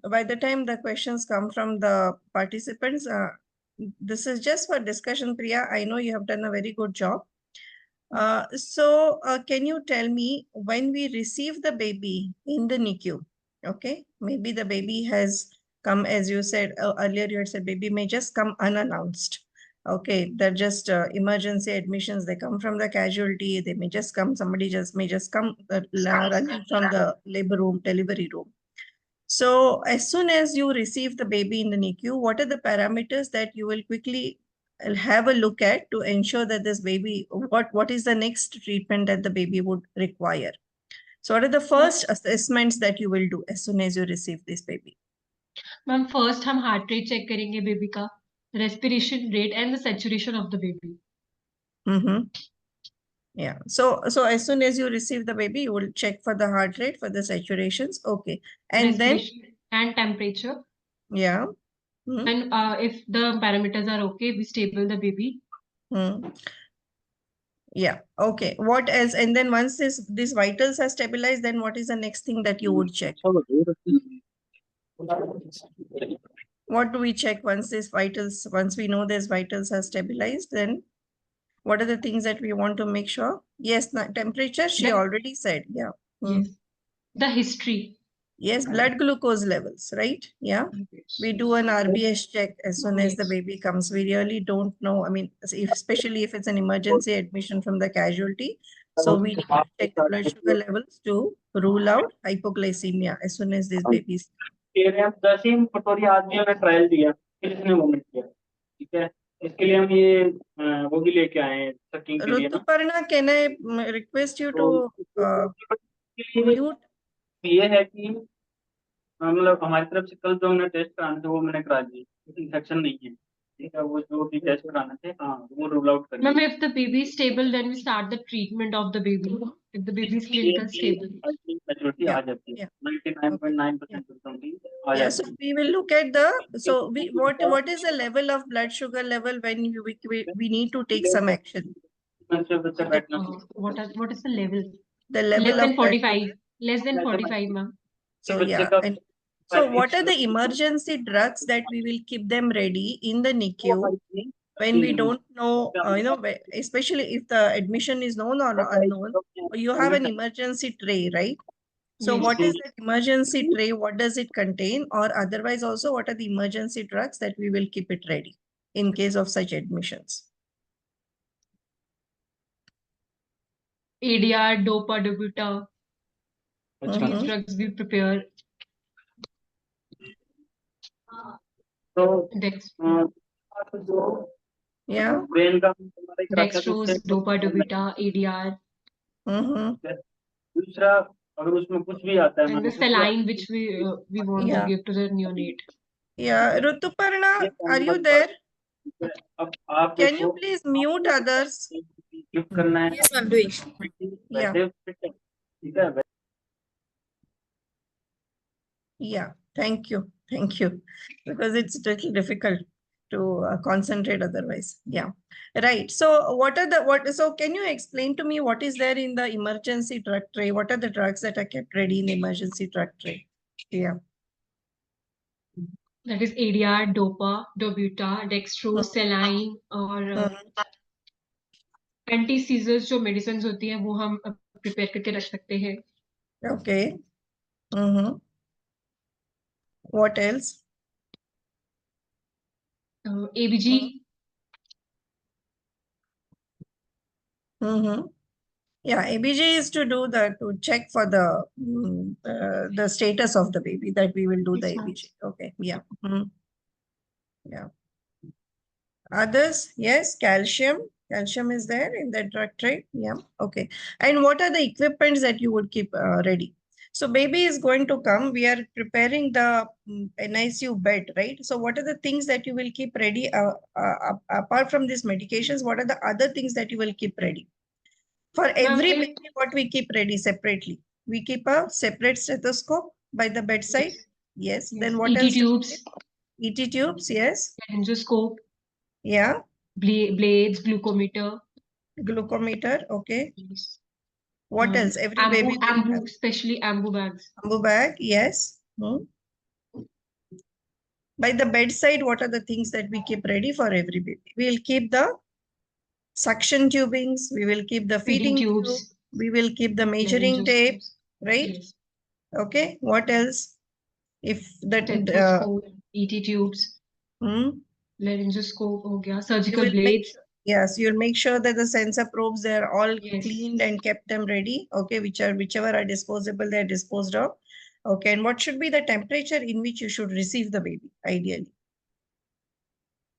by the time the questions come from the participants, this is just for discussion, Priya. I know you have done a very good job. Can you tell me when we receive the baby in the NICU, okay? Maybe the baby has come, as you said earlier, you had said baby may just come unannounced. Okay, they're just emergency admissions. They come from the casualty. They may just come, may just come running from the labor room, delivery room. So as soon as you receive the baby in the NICU, what are the parameters that you will quickly have a look at to ensure that this baby, what is the next treatment that the baby would require? So what are the first assessments that you will do as soon as you receive this baby? Ma'am, first हम heart rate check करेंगे baby का, respiration rate and the saturation of the baby. Mm-hmm. Yeah. So as soon as you receive the baby, you will check for the heart rate, for the saturations. Okay. And then, Respiration and temperature. yeah. Hmm. And if the parameters are okay, we stable the baby. Hmm. Yeah. Okay. What else? And then once these vitals are stabilized, then what is the next thing that you would check? What do we check once we know these vitals are stabilized, then what are the things that we want to make sure? Yes, temperature, she already said. Yeah. Yes. The history. Yes, blood glucose levels, right? Yeah. We do an RBS check as soon as the baby comes. We really don't know. I mean, especially if it's an emergency admission from the casualty. So we need to check the blood sugar levels to rule out hypoglycemia as soon as these babies. Trial दिया फिर इसने vomit किया ठीक है इसके लिए हम ये वो भी लेके आए हैं चेकिंग के लिए Rutuparna, can I request you to mute? ये है कि मतलब हमारी तरफ से कल जो हमने टेस्ट कराने थे वो मैंने करा दिए इन्फेक्शन नहीं है ठीक है वो जो भी टेस्ट कराने थे हाँ वो रूल आउट कर Ma'am, if the baby is stable, then we start the treatment of the baby. If the baby is clinical stable. Majority आ जाती है 99.9% Yeah, so we will look at what is the level of blood sugar level when we need to take some action? What is the level? The level less than of 45. Less than 45, ma'am. So yeah, and so what are the emergency drugs that we will keep them ready in the NICU when we don't know, especially if the admission is known or unknown, you have an emergency tray, right? So Yes. what is that emergency tray? What does it contain? Or otherwise also, what are the emergency drugs that we will keep it ready in case of such admissions? ADR, DOPA, Dobuta. These drugs we prepare. So Yeah. Dextrose, DOPA, Dobuta, ADR. दूसरा अगर उसमें कुछ भी आता है And the saline which we want to give to the neonate. Yeah, Rutuparna, are you there? Can you please mute others? Yes, I'm doing. Yeah. Yeah, thank you. Thank you. Because it's a little difficult to concentrate otherwise. Yeah. Right. So so can you explain to me what is there in the emergency drug tray? What are the drugs that are kept ready in the emergency drug tray? Yeah. That is ADR, DOPA, Dobuta, Dextrose, saline और anti-seizures जो medicines होती हैं वो हम prepare करके रख सकते हैं. Okay. What else? ABG. Yeah, ABG is to check for the status of the baby, that we will do the ABG. Okay. Yeah. Yeah. Others, yes, calcium. Calcium is there in that drug, right? Yeah, okay. And what are the equipments that you would keep ready? So baby is going to come. We are preparing the NICU bed, right? So what are the things that you will keep ready? Apart from these medications, what are the other things that you will keep ready? For every Ma'am, baby, what we keep ready separately? We keep a separate stethoscope by the bedside. Yes. Then what ET else? tubes, ET tubes, yes. laryngoscope, Yeah. blades, glucometer. Glucometer, okay. Yes. What else? Every baby will have Especially ambu bags. ambu bag, yes. By the bedside, what are the things that we keep ready for every baby? We'll keep the suction tubings, we will keep the feeding tube, tubes, we will keep the measuring tape, laryngoscopes. right? Yes. Okay, what else? If that Stethoscope, ET tubes, hmm, laryngoscope, हो गया, you surgical will make blades. sure, yes, you'll make sure that the sensor probes, they're all Yes. cleaned and kept them ready. Okay, whichever are disposable, they're disposed of. Okay, and what should be the temperature in which you should receive the baby, ideally?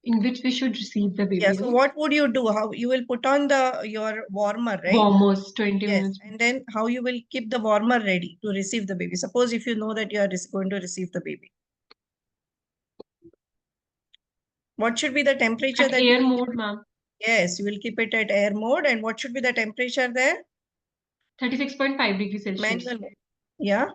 In which we should receive the baby. Yeah, so what would you do? How you will put on your warmer, right? Warmers, 20 Yes, minutes. and then how you will keep the warmer ready to receive the baby. Suppose if you know that you are going to receive the baby. What should be the temperature At that you air will mode, ma'am. Yes, you will keep it at air mode. And what should be the temperature there? 36.5 degrees Celsius. Manual mode. Yeah.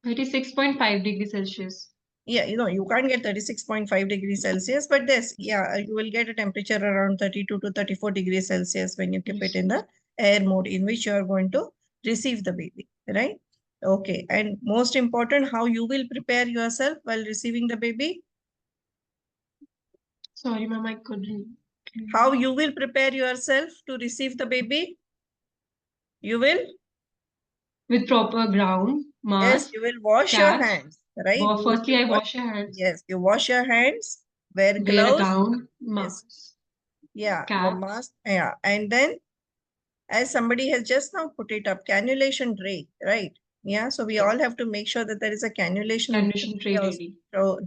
36.5 degrees Celsius. Yeah, you can't get 36.5 degrees Celsius, but this, yeah, you will get a temperature around 32 to 34 degrees Celsius when you keep it in the air mode in which you are going to receive the baby, right? Okay. And most important, how you will prepare yourself while receiving the baby? Sorry, ma'am, I couldn't. How you will prepare yourself to receive the baby? You will? With proper ground, mask. Yes, you will wash your caps. hands, right? Firstly, I wash your hands. Yes, you wash your hands, wear Wear a gloves. gown, Yes. mask. Yeah, the Cap. mask. Yeah, and then as somebody has just now put it up, cannulation tray, right? Yeah, so we all have to make sure that there is a cannulation tray ready.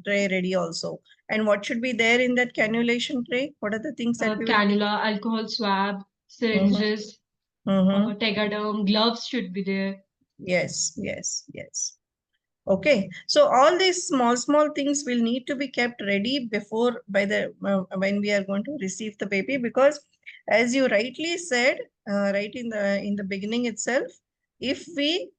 tray ready also. And what should be there in that cannulation tray? What are the things that we will Cannula, alcohol swab, syringes, tegaderm, gloves should be there. Yes, yes, yes. Okay, so all these small things will need to be kept ready before when we are going to receive the baby, because as you rightly said, right in the beginning itself, if we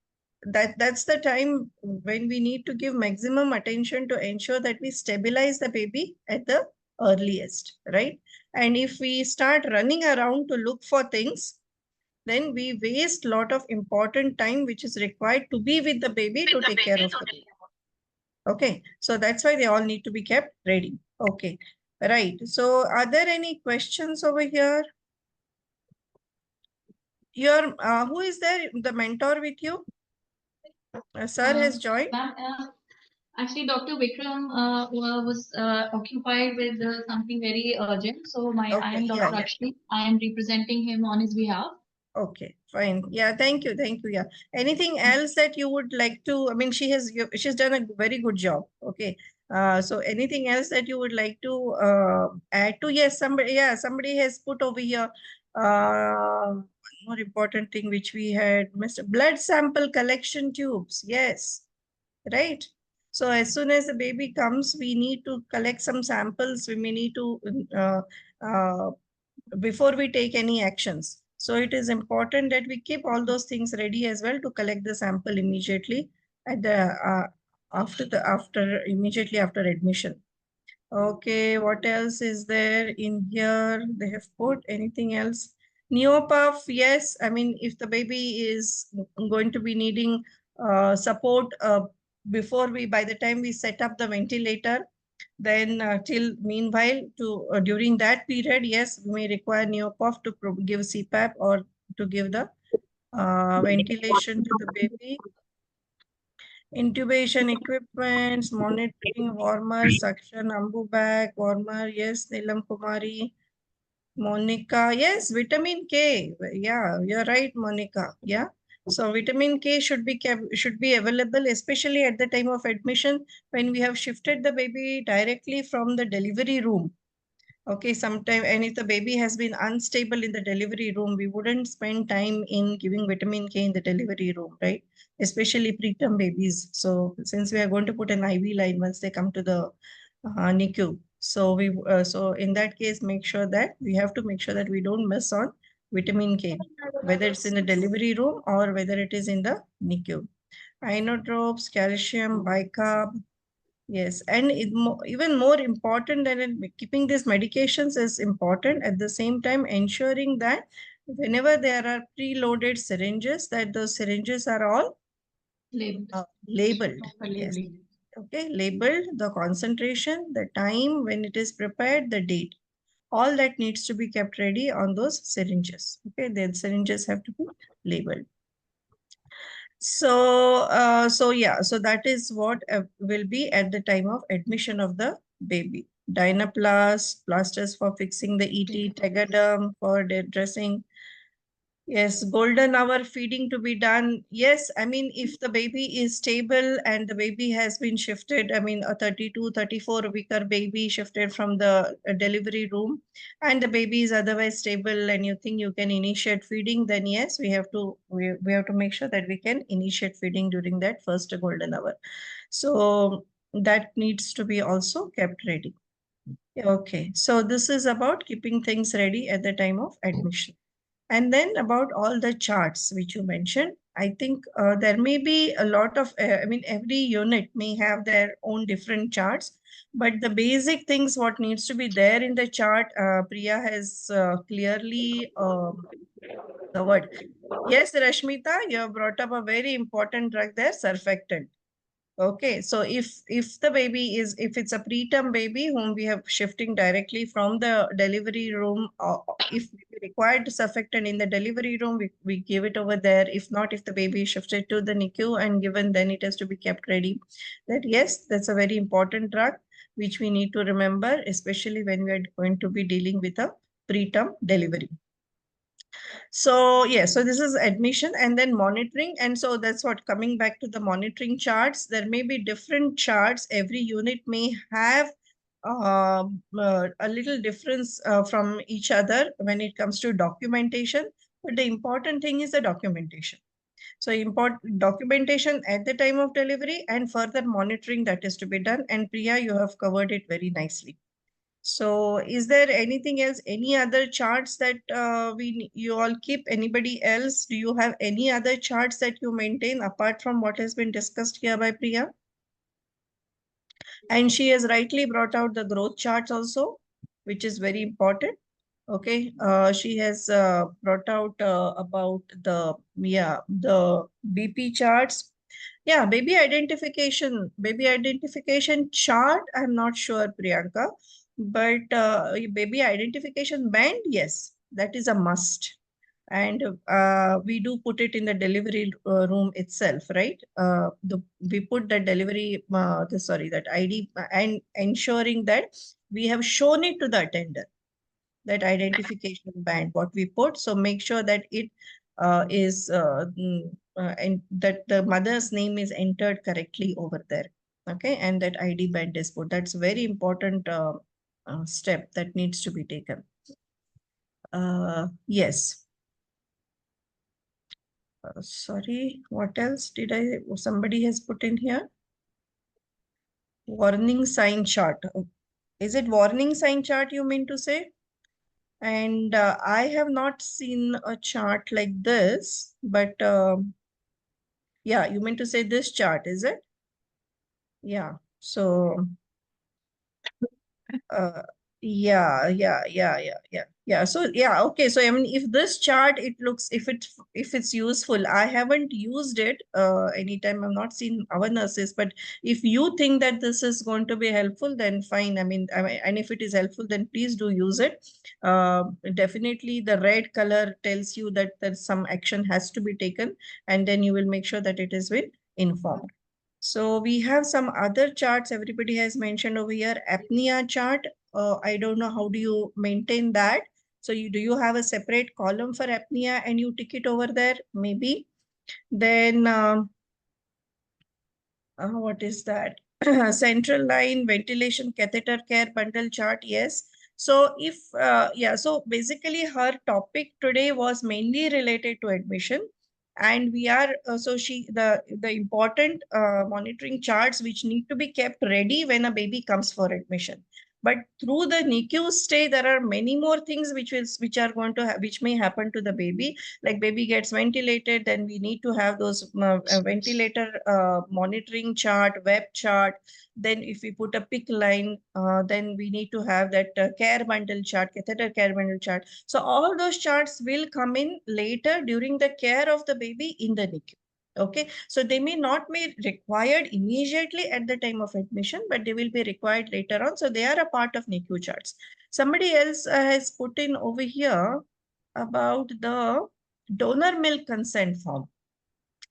that's the time when we need to give maximum attention to ensure that we stabilize the baby at the earliest, right? And if we start running around to look for things, then we waste a lot of important time which is required to be with the baby to take care of the baby. Okay, so that's why they all need to be kept ready. Okay, right. So are there any questions over here? Your who is there? The mentor with you? Sir has joined. Actually, Dr. Vikram was occupied with something very urgent. So I am Dr. Rakshmi. I am representing him on his behalf. Okay, fine. Yeah, thank you. Thank you. Yeah. Anything else that you would like to, I mean, she's done a very good job. Okay. So anything else that you would like to add to? Yes, somebody has put over here one more important thing which we had missed. Blood sample collection tubes. Yes. Right. So as soon as the baby comes, we need to collect some samples. We may need to before we take any actions. So it is important that we keep all those things ready as well to collect the sample immediately at the immediately after admission. Okay, what else is there in here? They have put anything else? Neopuff, yes. I mean, if the baby is going to be needing support by the time we set up the ventilator, then till meanwhile during that period, yes, we may require Neopuff to give CPAP or to give the ventilation to the baby. Intubation equipments, monitoring, warmer, suction, ambu bag, warmer, yes, Neelam Kumari, Monica, yes, vitamin K, yeah, you're right, Monica, yeah. So vitamin K should be available, especially at the time of admission when we have shifted the baby directly from the delivery room Okay, sometime, and if the baby has been unstable in the delivery room, we wouldn't spend time in giving vitamin K in the delivery room, right? Especially preterm babies. So since we are going to put an IV line once they come to the NICU, so in that case, make sure that we have to make sure that we don't miss on vitamin K, whether it's in the delivery room or whether it is in the NICU. Inotropes, calcium, bicarb. Yes, and even more important than keeping these medications is important at the same time ensuring that whenever there are preloaded syringes, that those syringes are all Labeled. Labeled. Proper Yes. labeling. Okay, labeled, the concentration, the time when it is prepared, the date. All that needs to be kept ready on those syringes. Okay, the syringes have to be labeled. So that is what will be at the time of admission of the baby. Dynaplast, plasters for fixing the ET, Tegaderm for dressing. Yes, golden hour feeding to be done. Yes, I mean, if the baby is stable and the baby has been shifted, I mean, a 32, 34-weeker baby shifted from the delivery room and the baby is otherwise stable and you think you can initiate feeding, then yes, we have to make sure that we can initiate feeding during that first golden hour. So that needs to be also kept ready. Okay, so this is about keeping things ready at the time of admission. And then about all the charts which you mentioned, I think there may be a lot of, I mean, every unit may have their own different charts, but the basic things what needs to be there in the chart, Priya has clearly covered. Yes, Rashmita, you have brought up a very important drug there, surfactant. Okay, so if the baby is, if it's a preterm baby whom we have shifting directly from the delivery room, if we required surfactant in the delivery room, we give it over there. If not, if the baby is shifted to the NICU and given, then it has to be kept ready. That yes, that's a very important drug which we need to remember, especially when we are going to be dealing with a preterm delivery. So yeah, so this is admission and then monitoring. And so that's what, coming back to the monitoring charts, there may be different charts. Every unit may have a little difference from each other when it comes to documentation. But the important thing is the documentation. So important documentation at the time of delivery and further monitoring that is to be done. And Priya, you have covered it very nicely. So is there anything else, any other charts that you all keep? Anybody else? Do you have any other charts that you maintain apart from what has been discussed here by Priya? And she has rightly brought out the growth charts also, which is very important. Okay, she has brought out about the BP charts. Yeah, baby identification chart. I'm not sure, Priyanka, but baby identification band, yes, that is a must. And we do put it in the delivery room itself, right? We put the delivery, that ID, and ensuring that we have shown it to the attender, that identification band, what we put. So make sure that it is and that the mother's name is entered correctly over there. Okay, and that ID band is put. That's a very important step that needs to be taken. Yes. Sorry, what else did somebody has put in here? Warning sign chart. Is it warning sign chart you mean to say? And I have not seen a chart like this, but yeah, you mean to say this chart, is it? Yeah, so yeah. So yeah, okay. So I mean, if this chart, it looks, if it's useful, I haven't used it anytime. I've not seen our nurses, but if you think that this is going to be helpful, then fine. I mean, and if it is helpful, then please do use it. Definitely, the red color tells you that there's some action has to be taken, and then you will make sure that it is been informed. So we have some other charts everybody has mentioned over here. Apnea chart. I don't know, how do you maintain that? So do you have a separate column for apnea and you tick it over there? Maybe. Then what is that? Central line ventilation catheter care bundle chart. Yes. So if, so basically her topic today was mainly related to admission. And we are, the important monitoring charts which need to be kept ready when a baby comes for admission. But through the NICU stay, there are many more things which are going to which may happen to the baby. Like baby gets ventilated, then we need to have those ventilator monitoring chart, web chart. Then if we put a PICC line, then we need to have that care bundle chart, catheter care bundle chart. So all those charts will come in later during the care of the baby in the NICU. Okay, so they may not be required immediately at the time of admission, but they will be required later on. So they are a part of NICU charts. Somebody else has put in over here about the donor milk consent form.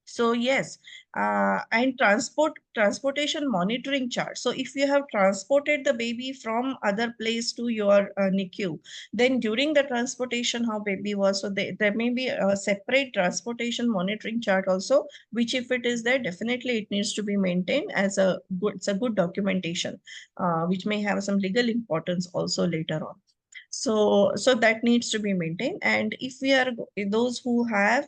So yes, and transportation monitoring chart. So if you have transported the baby from other place to your NICU, then during the transportation, how baby was, so there may be a separate transportation monitoring chart also, which if it is there, definitely it needs to be maintained as it's a good documentation, which may have some legal importance also later on. So that needs to be maintained. And if we are those who have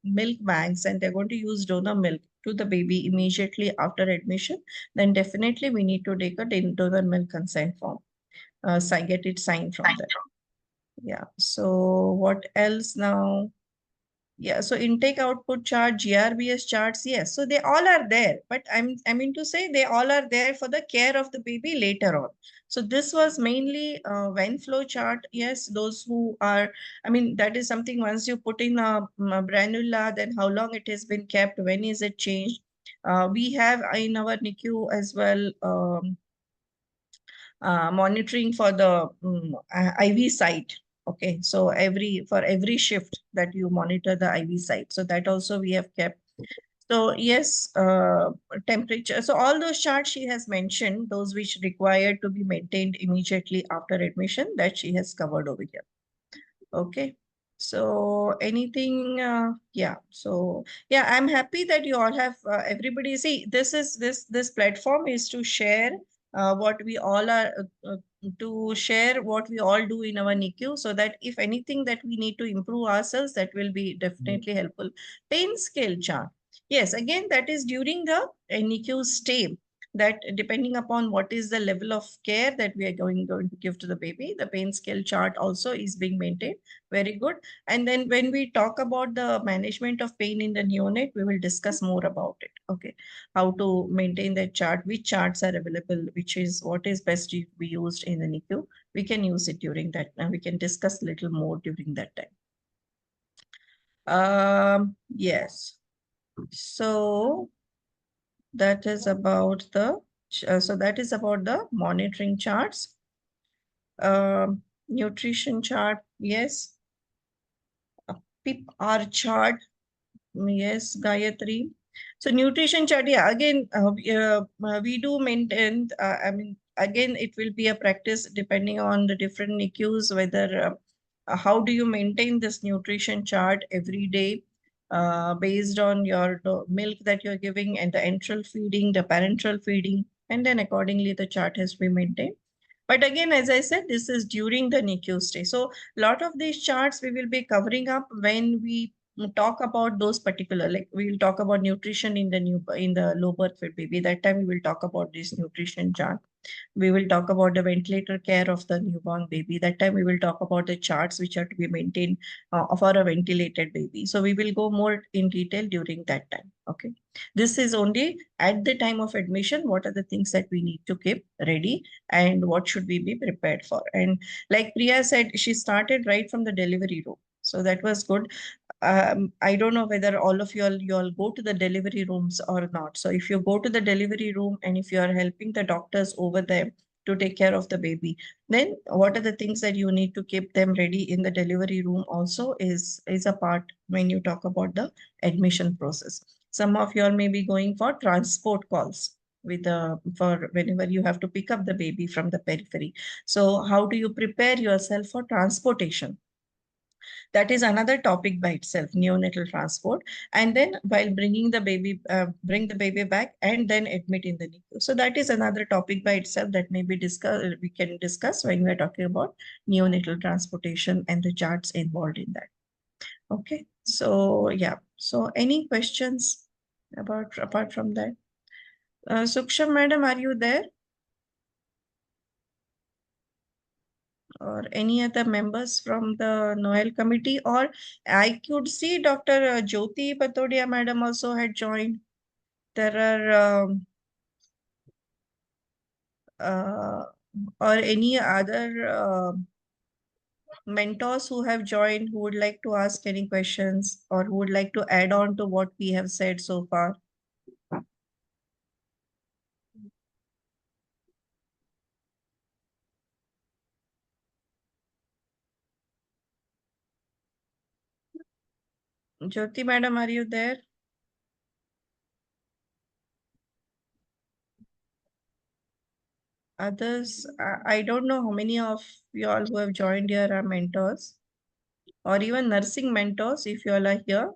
milk banks and they're going to use donor milk to the baby immediately after admission, then definitely we need to take a donor milk consent form, get it signed from them. Yeah. So what else now? Yeah, so intake output chart, GRBS charts, yes. So they all are there, but I mean to say they all are there for the care of the baby later on. So this was mainly when flow chart. Yes, those who are, I mean, that is something once you put in a granula, then how long it has been kept, when is it changed? We have in our NICU as well, monitoring for the IV site. Okay, so for every shift that you monitor the IV site. So that also we have kept. So yes, temperature. So all those charts she has mentioned, those which required to be maintained immediately after admission, that she has covered over here. Okay. So anything, yeah. So yeah, I'm happy that you all have, everybody, see, this platform is to share what we all are, to share what we all do in our NICU, so that if anything that we need to improve ourselves, that will be definitely helpful. Pain scale chart. Yes, again, that is during the NICU stay, that depending upon what is the level of care that we are going to give to the baby, the pain scale chart also is being maintained. Very good. And then when we talk about the management of pain in the neonate, we will discuss more about it. Okay, how to maintain that chart, which charts are available, what is best to be used in the NICU. We can use it during that, and we can discuss a little more during that time. Yes. So that is about the monitoring charts. Nutrition chart, yes. PIP-R chart, yes, Gayatri. So nutrition chart, yeah, again, we do maintain, I mean, again, it will be a practice depending on the different NICUs, whether, how do you maintain this nutrition chart every day, based on your milk that you're giving and the enteral feeding, the parenteral feeding, and then accordingly the chart has to be maintained. But again, as I said, this is during the NICU stay. So a lot of these charts we will be covering up when we talk about those particular, like we will talk about nutrition in the low birth weight baby. That time we will talk about this nutrition chart. We will talk about the ventilator care of the newborn baby. That time we will talk about the charts which are to be maintained for a ventilated baby. So we will go more in detail during that time. Okay. This is only at the time of admission, what are the things that we need to keep ready and what should we be prepared for. And like Priya said, she started right from the delivery room. So that was good. I don't know whether all of you all go to the delivery rooms or not. So if you go to the delivery room and if you are helping the doctors over there to take care of the baby, then what are the things that you need to keep them ready in the delivery room also is a part when you talk about the admission process. Some of you all may be going for transport calls for whenever you have to pick up the baby from the periphery. So how do you prepare yourself for transportation? That is another topic by itself, neonatal transport. And then while bring the baby back and then admit in the NICU. So that is another topic by itself that may be discussed. We can discuss when we are talking about neonatal transportation and the charts involved in that. Okay. So yeah. So any questions apart from that? Suksham madam, are you there? Or any other members from the Noel committee, or I could see Dr. Jyoti Patodia madam also had joined. There are or any other mentors who have joined who would like to ask any questions or who would like to add on to what we have said so far. Jyoti madam, are you there? Others, I don't know how many of you all who have joined here are mentors or even nursing mentors if you all are here.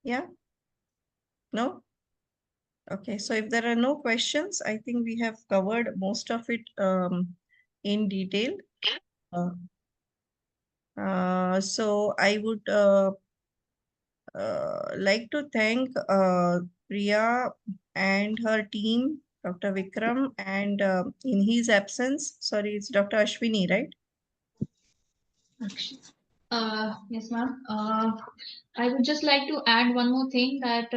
Yeah? No? Okay, so if there are no questions, I think we have covered most of it in detail. So I would like to thank Priya and her team, Dr. Vikram, and in his absence, sorry, it's Dr. Ashwini, right? Yes, ma'am. I would just like to add one more thing that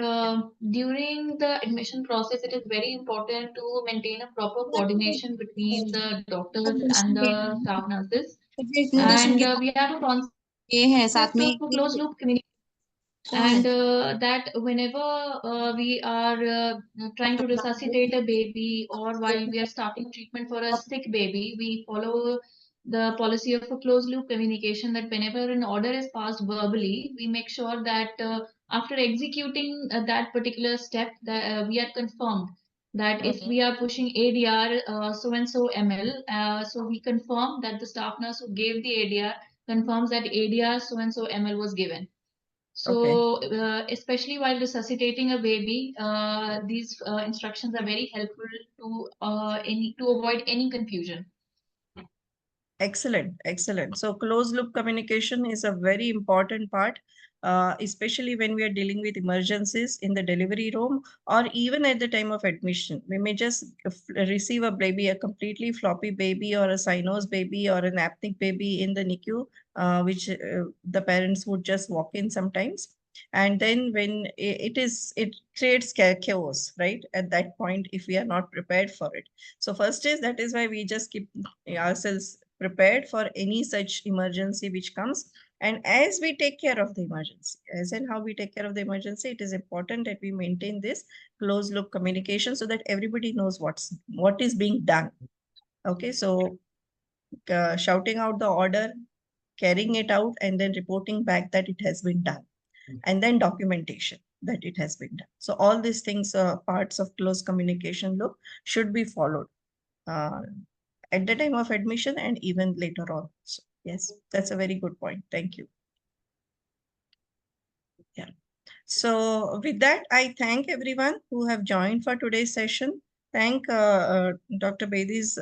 during the admission process, it is very important to maintain a proper coordination between the doctors and the staff nurses. And we have a concept of closed loop communication. And that whenever we are trying to resuscitate a baby or while we are starting treatment for a sick baby, we follow the policy of a closed loop communication that whenever an order is passed verbally, we make sure that after executing that particular step, that we are confirmed that if we are pushing ADR so and so ml, so we confirm that the staff nurse who gave the ADR confirms that ADR so and so ml was given. So, especially while resuscitating a baby, these instructions are very helpful to avoid any confusion. Excellent, excellent. So closed loop communication is a very important part, especially when we are dealing with emergencies in the delivery room or even at the time of admission. We may just receive a baby, a completely floppy baby or a cyanose baby or an apneic baby in the NICU, which the parents would just walk in sometimes. And then when it creates chaos, right? At that point, if we are not prepared for it. So first is, that is why we just keep ourselves prepared for any such emergency which comes. And as we take care of the emergency, as in how we take care of the emergency, it is important that we maintain this closed loop communication so that everybody knows what is being done. Okay, so shouting out the order, carrying it out, and then reporting back that it has been done, and then documentation that it has been done. So all these things, parts of close communication loop, should be followed at the time of admission and even later on. So, yes, that's a very good point. Thank you. Yeah. So with that, I thank everyone who have joined for today's session. Thank Dr. Bedi's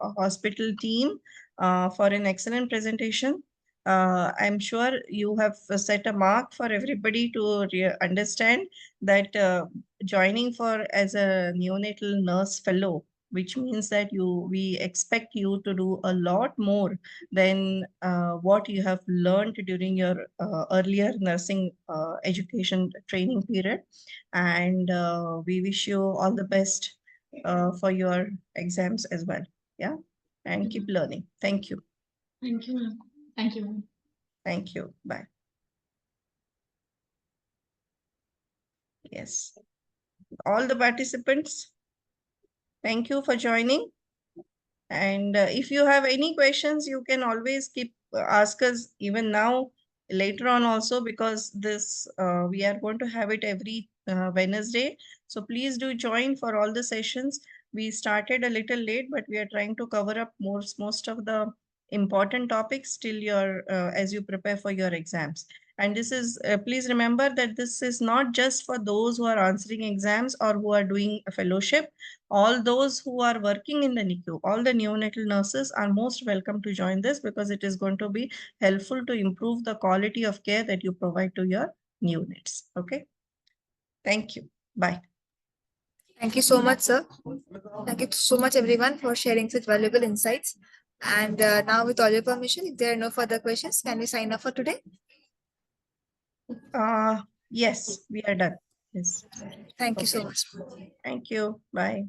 hospital team for an excellent presentation. I'm sure you have set a mark for everybody to understand that joining for as a neonatal nurse fellow, which means that we expect you to do a lot more than what you have learned during your earlier nursing education training period. And we wish you all the best for your exams as well. Yeah. And keep learning. Thank you. Thank you. Thank you. Thank you. Bye. Yes. All the participants, thank you for joining. And if you have any questions, you can always keep ask us even now later on also, because this we are going to have it every Wednesday. So please do join for all the sessions. We started a little late, but we are trying to cover up most of the important topics till your as you prepare for your exams. And this is, please remember that this is not just for those who are answering exams or who are doing a fellowship. All those who are working in the NICU, all the neonatal nurses are most welcome to join this, because it is going to be helpful to improve the quality of care that you provide to your neonates. Okay. Thank you. Bye. Thank you so much, sir. Thank you so much, everyone, for sharing such valuable insights. And now, with all your permission, if there are no further questions, can we sign off for today? Yes, we are done. Yes. Thank you so Okay. much. Thank you. Bye.